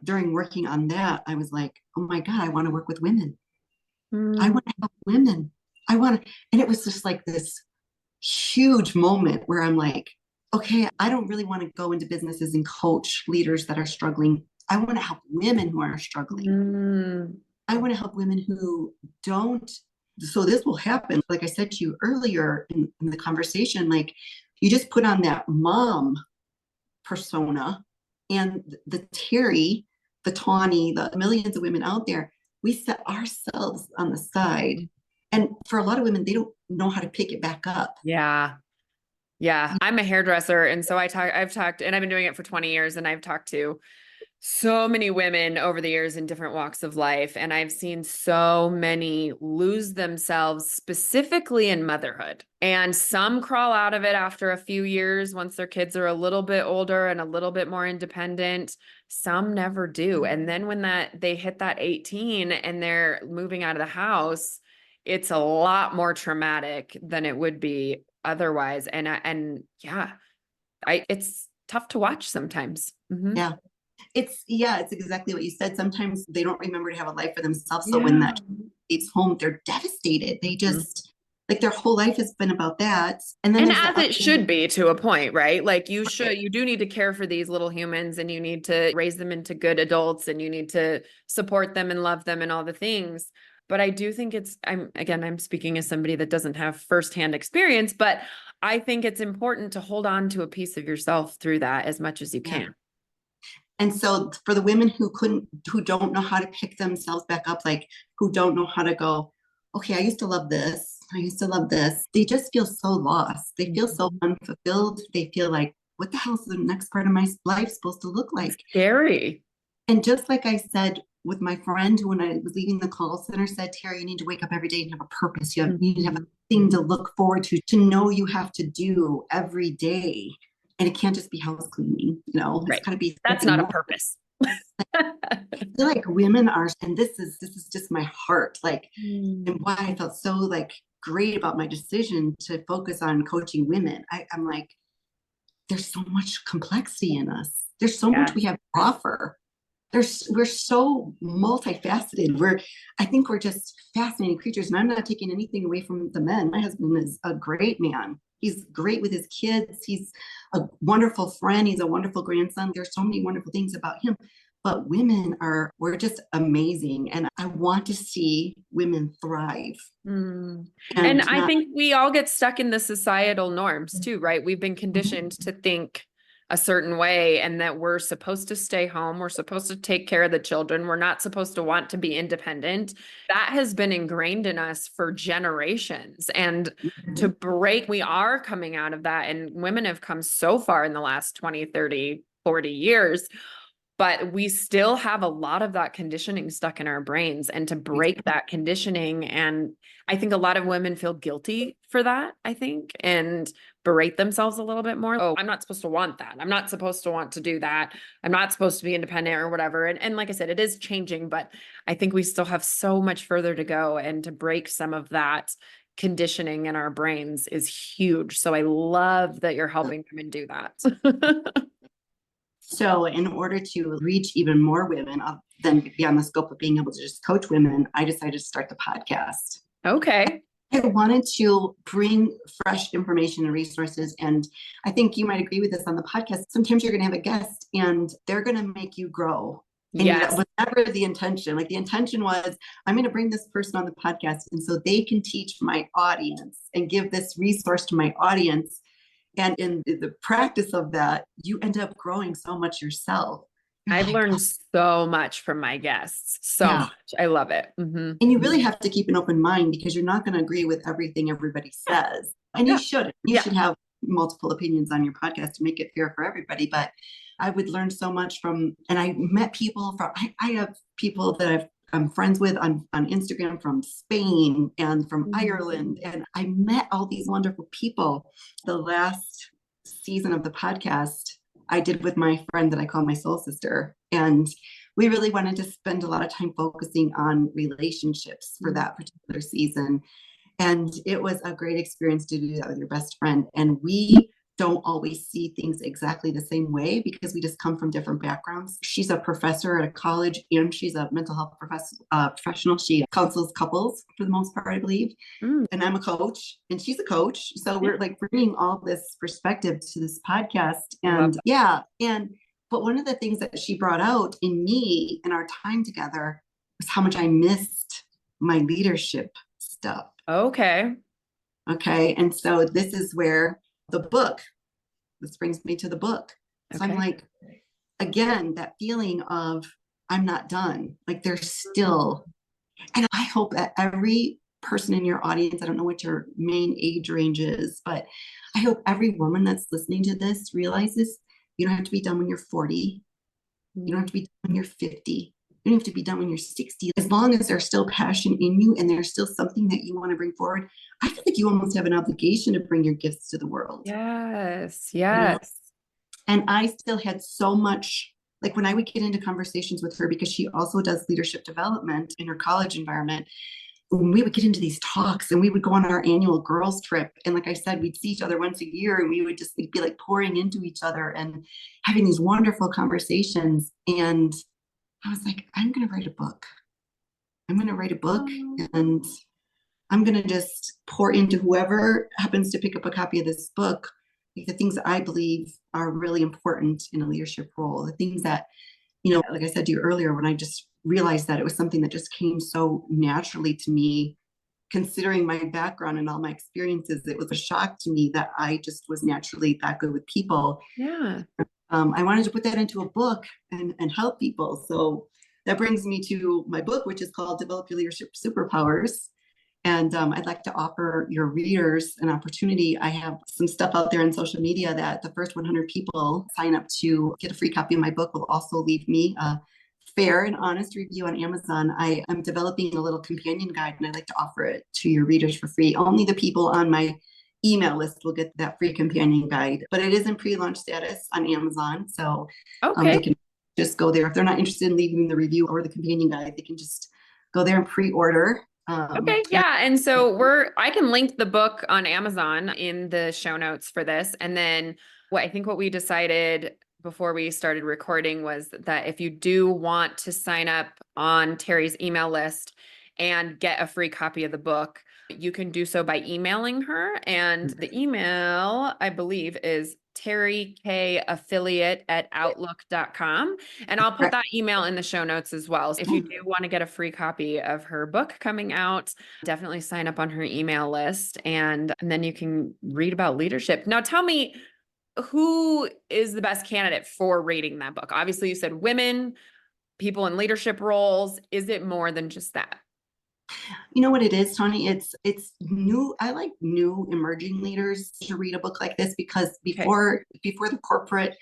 S2: during working on that, I was like, oh my God, I want to work with women. I
S1: Mm.
S2: want to help women. And it was just like this huge moment where I'm like, okay, I don't really want to go into businesses and coach leaders that are struggling. I want to help women who are struggling.
S1: Mm.
S2: I want to help women who don't. So this will happen. Like I said to you earlier in the conversation, like you just put on that mom persona and the Terri, the Tawny, the millions of women out there, we set ourselves on the side. And for a lot of women, they don't know how to pick it back up.
S1: Yeah. Yeah. I'm a hairdresser. And so I've talked, and I've been doing it for 20 years, and I've talked to so many women over the years in different walks of life. And I've seen so many lose themselves specifically in motherhood. And some crawl out of it after a few years once their kids are a little bit older and a little bit more independent. Some never do. And then when they hit that 18 and they're moving out of the house, it's a lot more traumatic than it would be otherwise. And yeah, it's tough to watch sometimes. Mm-hmm.
S2: Yeah. It's exactly what you said. Sometimes they don't remember to have a life for themselves. So when
S1: Yeah.
S2: that leaves home, they're devastated. They
S1: Mhm.
S2: just like their whole life has been about that. And then
S1: And
S2: there's
S1: as
S2: the
S1: it should be to a point, right? Like
S2: right.
S1: you do need to care for these little humans and you need to raise them into good adults and you need to support them and love them and all the things. But I do think I'm speaking as somebody that doesn't have firsthand experience, but I think it's important to hold on to a piece of yourself through that as much as you
S2: Yeah.
S1: can.
S2: And so for the women who don't know how to pick themselves back up, like who don't know how to go, okay, I used to love this. I used to love this. They just feel so lost. They feel so
S1: Mhm.
S2: unfulfilled. They feel like, what the hell is the next part of my life supposed to look
S1: It's
S2: like?
S1: scary.
S2: And just like I said with my friend who, when I was leaving the call center, said, Terri, you need to wake up every day and have a purpose. You need to have a
S1: Mhm.
S2: thing to look forward to know you have to do every day. And it can't just be house cleaning, it's
S1: Right.
S2: got to be
S1: That's
S2: something
S1: not a
S2: more.
S1: purpose.
S2: I feel like women are, and this is just my heart, like, and
S1: Mm.
S2: why I felt so like great about my decision to focus on coaching women. I'm like, there's so much complexity in us. There's so much
S1: Yeah.
S2: we have to offer. We're so multifaceted. I think we're just fascinating creatures. And I'm not taking anything away from the men. My husband is a great man. He's great with his kids. He's a wonderful friend. He's a wonderful grandson. There's so many wonderful things about him. But we're just amazing. And I want to see women thrive
S1: Mm. And
S2: and
S1: I
S2: not.
S1: think we all get stuck in the societal norms too, right? We've been conditioned
S2: Mhm.
S1: to think a certain way and that we're supposed to stay home. We're supposed to take care of the children. We're not supposed to want to be independent. That has been ingrained in us for generations. And to break, we are coming out of that. And women have come so far in the last 20, 30, 40 years. but we still have a lot of that conditioning stuck in our brains, and to break that conditioning. And I think a lot of women feel guilty for that, I think, and berate themselves a little bit more. Oh, I'm not supposed to want that. I'm not supposed to want to do that. I'm not supposed to be independent or whatever. And like I said, it is changing, but I think we still have so much further to go, and to break some of that conditioning in our brains is huge. So I love that you're helping women do that.
S2: So in order to reach even more women, then beyond the scope of being able to just coach women, I decided to start the podcast.
S1: Okay.
S2: I wanted to bring fresh information and resources. And I think you might agree with this on the podcast. Sometimes you're going to have a guest and they're going to make you grow. And
S1: Yes.
S2: that was never the intention. Like the intention was, I'm going to bring this person on the podcast, and so they can teach my audience and give this resource to my audience. And in the practice of that, you end up growing so much yourself.
S1: I've learned so much from my guests. So much. I love it. Mm-hmm.
S2: And you really have to keep an open mind, because you're not going to agree with everything everybody says. And you shouldn't. You should have multiple opinions on your podcast to make it fair for everybody. But I would learn so much from, and I met people from, I have people that I'm friends with on Instagram from Spain and from Ireland. And I met all these wonderful people. The last season of the podcast I did with my friend that I call my soul sister. And we really wanted to spend a lot of time focusing on relationships for that particular season. And it was a great experience to do that with your best friend. And we don't always see things exactly the same way, because we just come from different backgrounds. She's a professor at a college, and she's a mental health professional. She counsels couples for the most part, I believe. And I'm a coach, and she's a coach. So we're like bringing all this perspective to this podcast. And but one of the things that she brought out in me in our time together was how much I missed my leadership stuff.
S1: Okay.
S2: And so this is where this brings me to the book. So I'm like, again, that feeling of I'm not done. Like there's still, and I hope that every person in your audience, I don't know what your main age range is, but I hope every woman that's listening to this realizes you don't have to be done when you're 40. You don't have to be done when you're 50. You don't have to be done when you're 60. As long as there's still passion in you and there's still something that you want to bring forward, I feel like you almost have an obligation to bring your gifts to the world.
S1: Yes.
S2: And I still had so much, like when I would get into conversations with her, because she also does leadership development in her college environment, when we would get into these talks and we would go on our annual girls trip. And like I said, we'd see each other once a year, and we would just be like pouring into each other and having these wonderful conversations. And I was like, I'm going to write a book. I'm going to write a book, and I'm going to just pour into whoever happens to pick up a copy of this book, like the things that I believe are really important in a leadership role, the things that, like I said to you earlier, when I just realized that it was something that just came so naturally to me, considering my background and all my experiences, it was a shock to me that I just was naturally that good with people. I wanted to put that into a book and help people. So that brings me to my book, which is called Develop Your Leadership Superpowers. And I'd like to offer your readers an opportunity. I have some stuff out there on social media that the first 100 people sign up to get a free copy of my book will also leave me a fair and honest review on Amazon. I am developing a little companion guide, and I'd like to offer it to your readers for free. Only the people on my email list will get that free companion guide, but it is in pre-launch status on Amazon. So they can just go there. If they're not interested in leaving the review or the companion guide, they can just go there and pre-order.
S1: And so I can link the book on Amazon in the show notes for this. And then what we decided before we started recording was that if you do want to sign up on Terri's email list and get a free copy of the book, you can do so by emailing her. And the email, I believe, is terrikaffiliate@outlook.com. And I'll put that email in the show notes as well. So if you do want to get a free copy of her book coming out, definitely sign up on her email list, and then you can read about leadership. Now tell me, who is the best candidate for reading that book? Obviously you said women, people in leadership roles. Is it more than just that?
S2: You know what it is, Tony? It's new. I like new emerging leaders to read a book like this, because before the corporate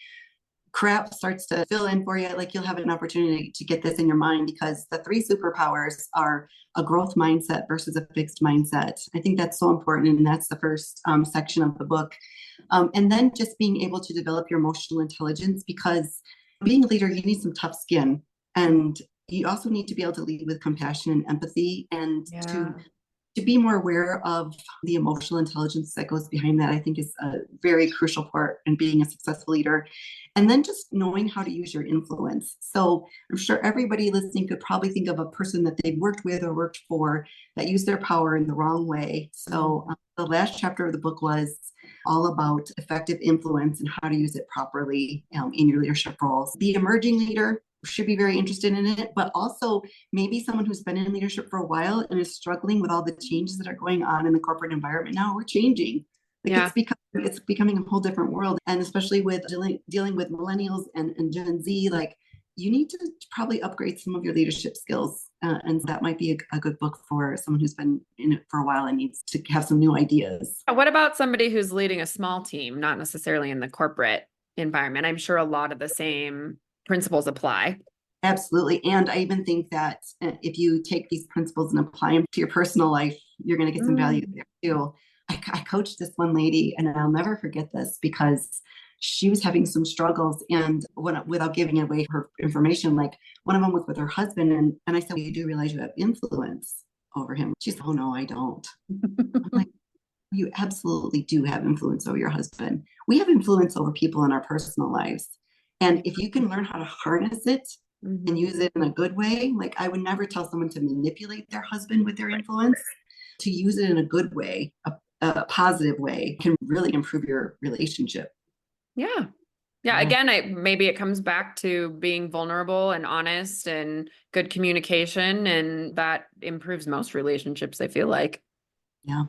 S2: crap starts to fill in for you, like you'll have an opportunity to get this in your mind, because the three superpowers are a growth mindset versus a fixed mindset. I think that's so important. And that's the first section of the book. And then just being able to develop your emotional intelligence, because being a leader, you need some tough skin. And you also need to be able to lead with compassion and empathy, and to be more aware of the emotional intelligence that goes behind that, I think is a very crucial part in being a successful leader. And then just knowing how to use your influence. So I'm sure everybody listening could probably think of a person that they've worked with or worked for that used their power in the wrong way. So the last chapter of the book was all about effective influence and how to use it properly in your leadership roles. The emerging leader should be very interested in it, but also maybe someone who's been in leadership for a while and is struggling with all the changes that are going on in the corporate environment now. We're changing. Like it's becoming a whole different world. And especially with dealing with millennials and Gen Z, like you need to probably upgrade some of your leadership skills. And that might be a good book for someone who's been in it for a while and needs to have some new ideas.
S1: What about somebody who's leading a small team, not necessarily in the corporate environment? I'm sure a lot of the same principles apply.
S2: Absolutely. And I even think that if you take these principles and apply them to your personal life, you're going to get some value there too. I coached this one lady, and I'll never forget this, because she was having some struggles, and without giving away her information, like one of them was with her husband. And I said, well, you do realize you have influence over him? She said, oh, no, I don't. I'm like, you absolutely do have influence over your husband. We have influence over people in our personal lives. And if you can learn how to harness it and use it in a good way, like I would never tell someone to manipulate their husband with their influence. To use it in a good way, a positive way, can really improve your relationship.
S1: Yeah. Again, maybe it comes back to being vulnerable and honest and good communication, and that improves most relationships, I feel like.
S2: Yeah.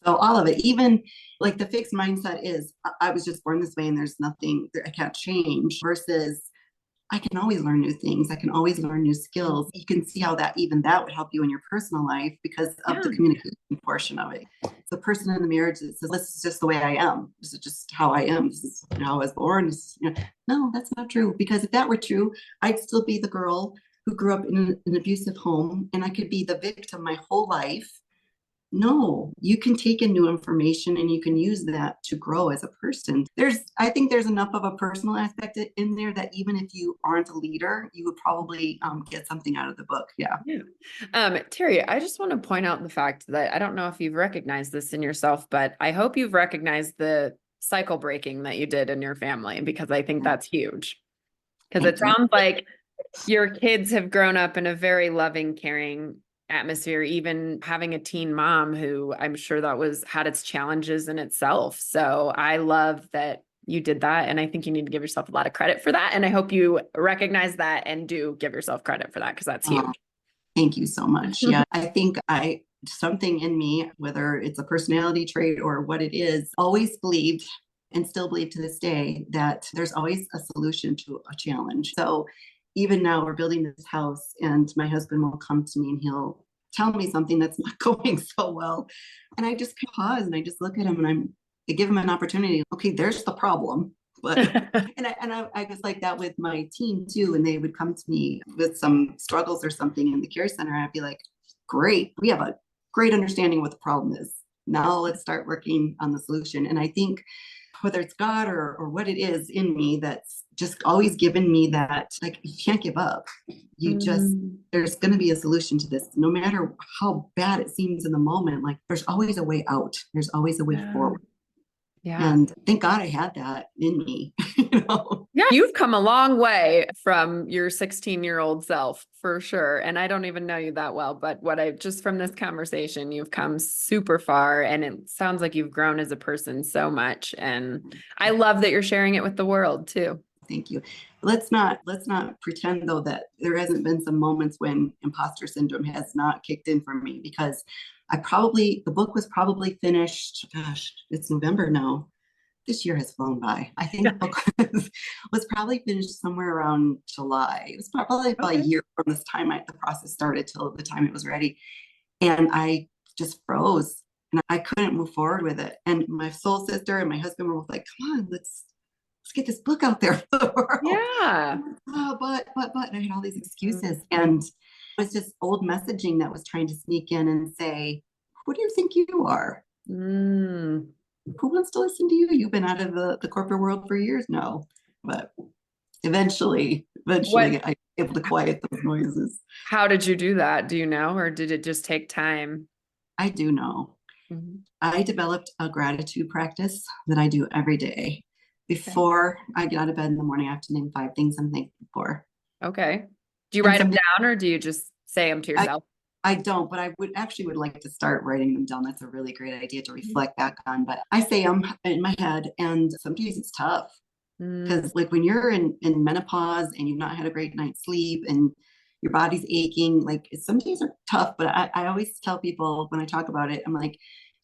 S2: So all of it, even like the fixed mindset is, I was just born this way and there's nothing I can't change, versus I can always learn new things. I can always learn new skills. You can see how that would help you in your personal life because of the communication portion of it. The person in the marriage that says, this is just the way I am. This is just how I am. This is how I was born. No, that's not true. Because if that were true, I'd still be the girl who grew up in an abusive home, and I could be the victim my whole life. No, you can take in new information and you can use that to grow as a person. I think there's enough of a personal aspect in there that even if you aren't a leader, you would probably get something out of the book. Yeah.
S1: Terri, I just want to point out the fact that I don't know if you've recognized this in yourself, but I hope you've recognized the cycle breaking that you did in your family, because I think that's huge. Because it sounds like your kids have grown up in a very loving, caring atmosphere, even having a teen mom who I'm sure had its challenges in itself. So I love that you did that. And I think you need to give yourself a lot of credit for that. And I hope you recognize that and do give yourself credit for that, because that's huge.
S2: Thank you so much. Yeah, I think something in me, whether it's a personality trait or what it is, always believed and still believe to this day that there's always a solution to a challenge. So even now we're building this house and my husband will come to me and he'll tell me something that's not going so well. And I just pause and I just look at him and I give him an opportunity. Okay, there's the problem. But I was like that with my team too. And they would come to me with some struggles or something in the care center. I'd be like, great, we have a great understanding of what the problem is. Now let's start working on the solution. And I think whether it's God or what it is in me that's just always given me that, like, you can't give up. There's going to be a solution to this. No matter how bad it seems in the moment, like there's always a way out. There's always a way forward. Yeah. And thank God I had that in me.
S1: Yeah, you've come a long way from your 16-year-old self, for sure. And I don't even know you that well, but just from this conversation, you've come super far, and it sounds like you've grown as a person so much. And I love that you're sharing it with the world too.
S2: Thank you. Let's not pretend though that there hasn't been some moments when imposter syndrome has not kicked in for me, because the book was probably finished, gosh, it's November now. This year has flown by. I think the book was probably finished somewhere around July. It was probably about a year from this time the process started till the time it was ready. And I just froze and I couldn't move forward with it. And my soul sister and my husband were both like, come on, let's get this book out there for the world.
S1: Yeah.
S2: Oh, but, and I had all these excuses. And it was just old messaging that was trying to sneak in and say, who do you think you are?
S1: Mm.
S2: Who wants to listen to you? You've been out of the corporate world for years now. But eventually
S1: What,
S2: I was able to quiet those noises.
S1: how did you do that? Do you know, or did it just take time?
S2: I do know.
S1: Mhm.
S2: I developed a gratitude practice that I do every day.
S1: Okay.
S2: Before I get out of bed in the morning, I have to name 5 things I'm thankful for.
S1: Okay. Do you
S2: And
S1: write them
S2: some days
S1: down or do you just say them to
S2: I,
S1: yourself?
S2: I don't, but I would like to start writing them down. That's a really great idea to
S1: Mhm.
S2: reflect back on. But I say them in my head, and some days it's tough
S1: Mm.
S2: because, like, when you're in menopause and you've not had a great night's sleep and your body's aching, like, some days are tough. But I always tell people when I talk about it, I'm like,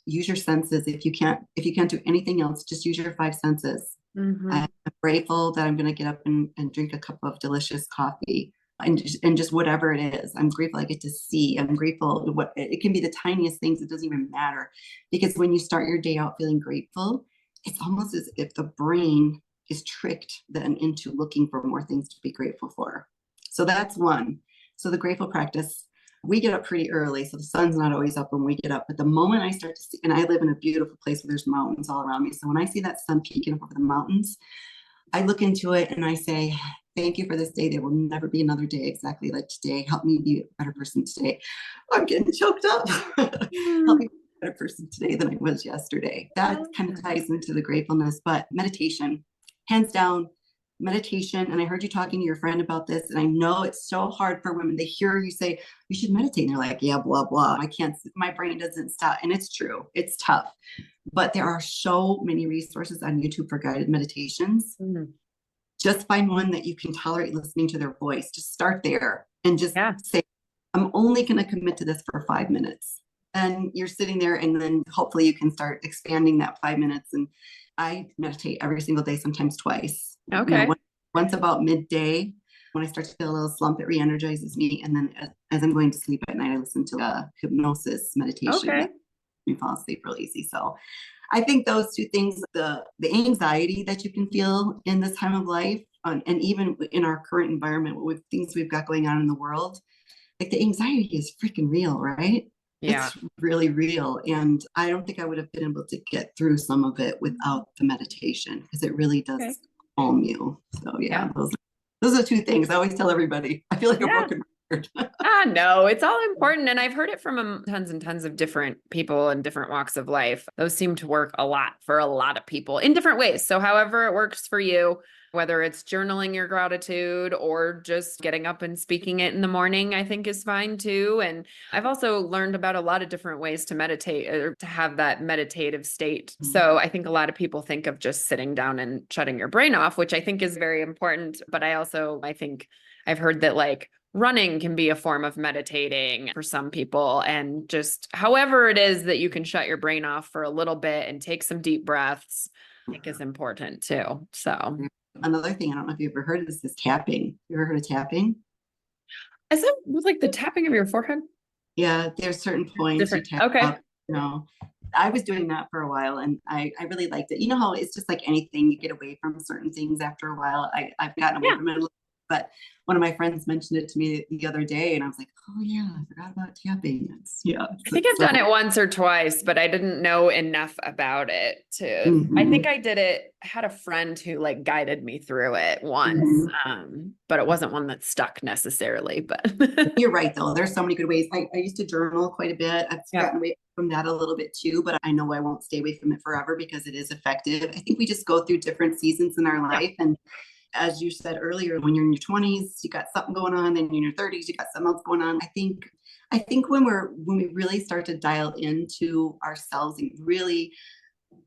S2: use your senses. If you can't do anything else, just use your 5 senses. I'm
S1: Mhm.
S2: grateful that I'm going to get up and drink a cup of delicious coffee and just whatever it is. I'm grateful I get to see. I'm grateful what it can be, the tiniest things. It doesn't even matter, because when you start your day out feeling grateful, it's almost as if the brain is tricked then into looking for more things to be grateful for. So that's one. So the grateful practice, we get up pretty early, so the sun's not always up when we get up. But the moment I start to see, and I live in a beautiful place where there's mountains all around me, so when I see that sun peeking over the mountains, I look into it and I say, thank you for this day. There will never be another day exactly like today. Help me be a better person today. I'm getting choked up. Help me be a better person today than I was yesterday. That kind of ties into the gratefulness. But meditation, hands down, meditation. And I heard you talking to your friend about this. And I know it's so hard for women. They hear you say, you should meditate. And they're like, yeah, blah, blah. I can't, my brain doesn't stop. And it's true. It's tough. But there are so many resources on YouTube for guided meditations.
S1: Mhm.
S2: Just find one that you can tolerate listening to their voice. Just start there and just
S1: Yeah.
S2: say, I'm only going to commit to this for 5 minutes. And you're sitting there, and then hopefully you can start expanding that 5 minutes. And I meditate every single day, sometimes twice.
S1: Okay.
S2: Once about midday, when I start to feel a little slump, it re-energizes me. And then as I'm going to sleep at night, I listen to a hypnosis meditation
S1: Okay.
S2: that you fall asleep real easy. So I think those 2 things, the anxiety that you can feel in this time of life, and even in our current environment with things we've got going on in the world, like, the anxiety is freaking real, right?
S1: Yeah.
S2: It's really real. And I don't think I would have been able to get through some of it without the meditation, because it really
S1: Okay.
S2: does calm you. So yeah,
S1: Yeah.
S2: those are 2 things I always tell everybody. I feel like a
S1: Yeah.
S2: broken record.
S1: No, it's all important. And I've heard it from tons and tons of different people in different walks of life. Those seem to work a lot for a lot of people in different ways. So, however it works for you, whether it's journaling your gratitude or just getting up and speaking it in the morning, I think is fine too. And I've also learned about a lot of different ways to meditate or to have that meditative state. So, I think a lot of people think of just sitting down and shutting your brain off, which I think is very important. But I think I've heard that like, running can be a form of meditating for some people, and just however it is that you can shut your brain off for a little bit and take some deep breaths, I think is important too. So,
S2: Another thing, I don't know if you've ever heard of this, is tapping. You ever heard of tapping?
S1: is it like the tapping of your forehead?
S2: Yeah, there's certain points you
S1: Different.
S2: tap
S1: Okay.
S2: up, I was doing that for a while, and I really liked it. You know how it's just like anything, you get away from certain things after a while. I've gotten away
S1: Yeah.
S2: from it a little, but one of my friends mentioned it to me the other day, and I was like, oh yeah, I forgot about tapping.
S1: I think I've done it once or twice, but I didn't know enough about it to, I think
S2: Mhm,
S1: I did it, I had a friend who like guided me through it once.
S2: mhm.
S1: But it wasn't one that stuck necessarily, but
S2: You're right, though. There's so many good ways. I used to journal quite a bit. I've
S1: yeah.
S2: gotten away from that a little bit too, but I know I won't stay away from it forever because it is effective. I think we just go through different seasons in our
S1: Yeah.
S2: life. And as you said earlier, when you're in your 20s, you got something going on, then in your 30s, you got something else going on. I think when we really start to dial into ourselves and really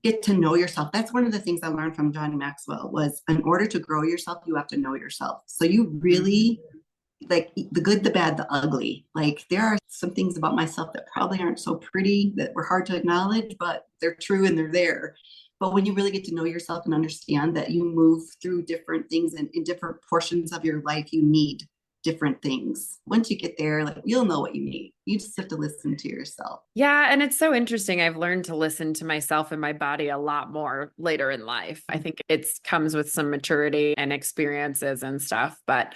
S2: get to know yourself, that's one of the things I learned from John Maxwell, was in order to grow yourself, you have to know yourself. So you really, like, the good, the bad, the ugly. Like, there are some things about myself that probably aren't so pretty, that were hard to acknowledge, but they're true and they're there. But when you really get to know yourself and understand that you move through different things, and in different portions of your life, you need different things. Once you get there, like you'll know what you need. You just have to listen to yourself.
S1: Yeah. And it's so interesting. I've learned to listen to myself and my body a lot more later in life. I think it comes with some maturity and experiences and stuff. But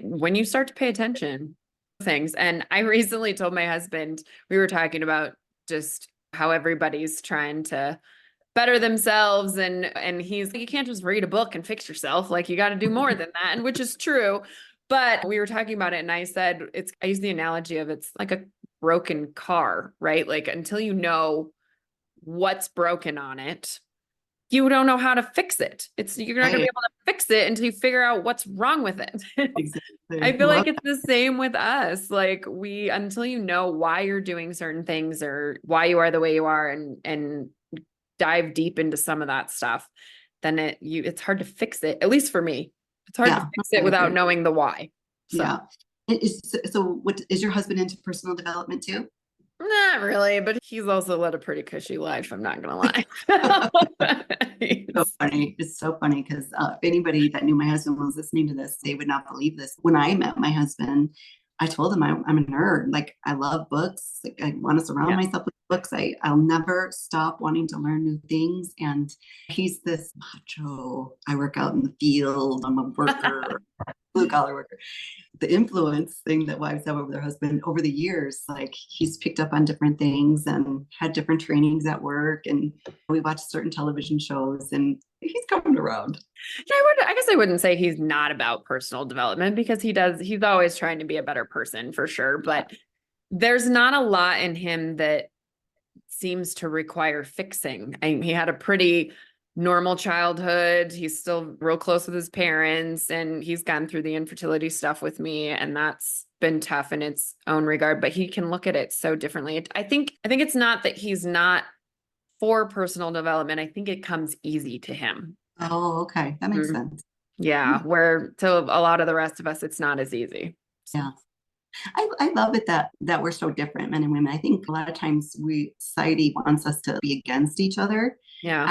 S1: when you start to pay attention to things, and I recently told my husband, we were talking about just how everybody's trying to better themselves. And he's like, you can't just read a book and fix yourself. Like you got to do more than that. And which is true. But we were talking about it and I said, I use the analogy of it's like a broken car, right? Like until you know what's broken on it, you don't know how to fix it. You're not going to be able to fix it until you figure out what's wrong with it.
S2: Exactly.
S1: I feel like it's the same with us. Like until you know why you're doing certain things or why you are the way you are and dive deep into some of that stuff, then it's hard to fix it. At least for me, it's hard to fix it without knowing the why. So.
S2: Yeah. So what is your husband into personal development too?
S1: Not really, but he's also led a pretty cushy life. I'm not going to lie.
S2: So funny. It's so funny because if anybody that knew my husband was listening to this, they would not believe this. When I met my husband, I told him I'm a nerd. Like I love books. Like I want to surround myself with books. I'll never stop wanting to learn new things. And he's this macho. I work out in the field. I'm a worker, blue collar worker. The influence thing that wives have over their husband over the years, like he's picked up on different things and had different trainings at work. And we watch certain television shows and he's coming around.
S1: Yeah, I guess I wouldn't say he's not about personal development because he's always trying to be a better person for sure. But there's not a lot in him that seems to require fixing. He had a pretty normal childhood. He's still real close with his parents and he's gone through the infertility stuff with me. And that's been tough in its own regard, but he can look at it so differently. I think it's not that he's not for personal development. I think it comes easy to him.
S2: Oh, okay. That makes sense.
S1: Yeah. Where to a lot of the rest of us, it's not as easy. So.
S2: Yeah. I love it that we're so different, men and women. I think a lot of times society wants us to be against each other.
S1: Yeah.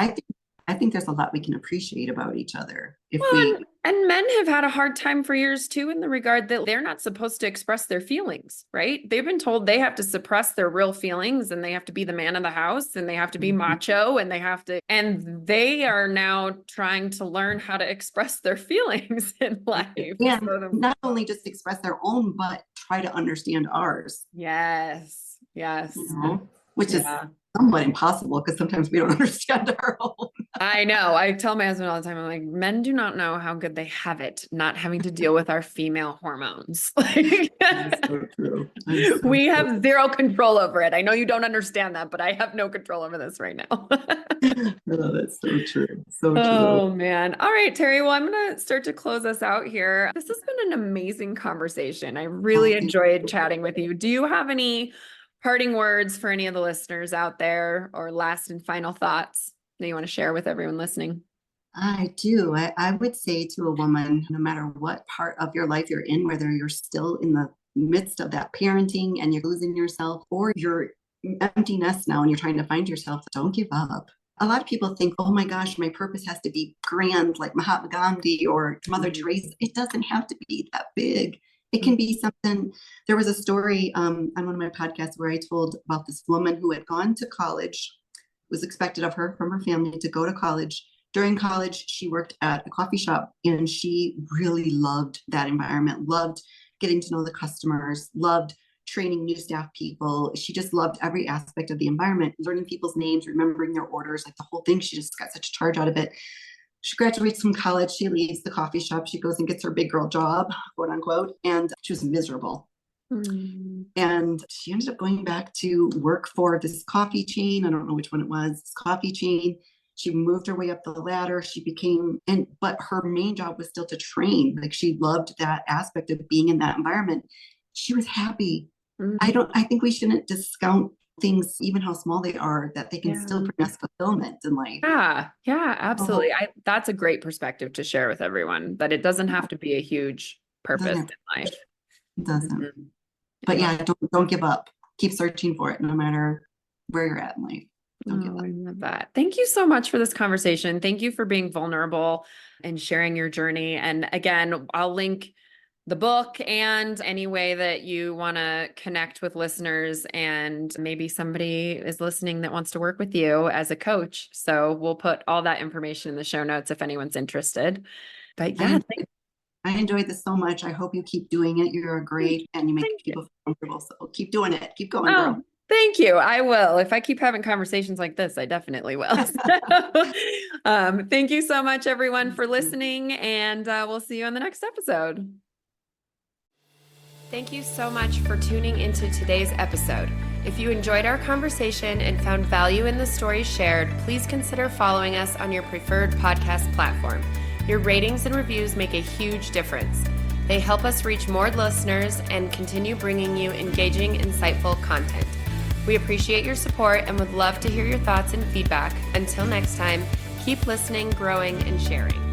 S2: I think there's a lot we can appreciate about each other if
S1: and men have had a hard time for years too, in the regard that they're not supposed to express their feelings, right? They've been told they have to suppress their real feelings and they have to be the man of the house and they have to be macho and and they are now trying to learn how to express their feelings in life.
S2: And not only just express their own, but try to understand ours.
S1: Yes.
S2: Which is somewhat impossible because sometimes we don't understand our own.
S1: I know. I tell my husband all the time, I'm like, men do not know how good they have it not having to deal with our female hormones.
S2: That's so true.
S1: We have zero control over it. I know you don't understand that, but I have no control over this right now.
S2: No, that's so true. So true.
S1: Oh, man. All right, Terri. Well, I'm going to start to close us out here. This has been an amazing conversation. I really enjoyed chatting with you. Do you have any parting words for any of the listeners out there or last and final thoughts that you want to share with everyone listening?
S2: I do. I would say to a woman, no matter what part of your life you're in, whether you're still in the midst of that parenting and you're losing yourself or you're empty nest now and you're trying to find yourself, don't give up. A lot of people think, oh my gosh, my purpose has to be grand like Mahatma Gandhi or Mother Teresa. It doesn't have to be that big. It can be something. There was a story on one of my podcasts where I told about this woman who had gone to college, was expected of her from her family to go to college. During college, she worked at a coffee shop and she really loved that environment, loved getting to know the customers, loved training new staff people. She just loved every aspect of the environment, learning people's names, remembering their orders, like the whole thing. She just got such a charge out of it. She graduates from college. She leaves the coffee shop. She goes and gets her big girl job, quote unquote, and she was miserable. And she ended up going back to work for this coffee chain. I don't know which one it was, this coffee chain. She moved her way up the ladder. But her main job was still to train. Like she loved that aspect of being in that environment. She was happy. I think we shouldn't discount things, even how small they are, that they can still bring us fulfillment in life.
S1: Yeah, absolutely. That's a great perspective to share with everyone, that it doesn't have to be a huge purpose in life.
S2: It doesn't. But don't give up. Keep searching for it no matter where you're at in life. Don't give up.
S1: I love that. Thank you so much for this conversation. Thank you for being vulnerable and sharing your journey. And again, I'll link the book and any way that you want to connect with listeners, and maybe somebody is listening that wants to work with you as a coach. So we'll put all that information in the show notes if anyone's interested. But yeah,
S2: I enjoyed this so much. I hope you keep doing it. You're great and you make people feel comfortable. So keep doing it. Keep going, girl.
S1: Thank you. I will. If I keep having conversations like this, I definitely will. Thank you so much, everyone, for listening, and we'll see you on the next episode. Thank you so much for tuning into today's episode. If you enjoyed our conversation and found value in the stories shared, please consider following us on your preferred podcast platform. Your ratings and reviews make a huge difference. They help us reach more listeners and continue bringing you engaging, insightful content. We appreciate your support and would love to hear your thoughts and feedback. Until next time, keep listening, growing, and sharing.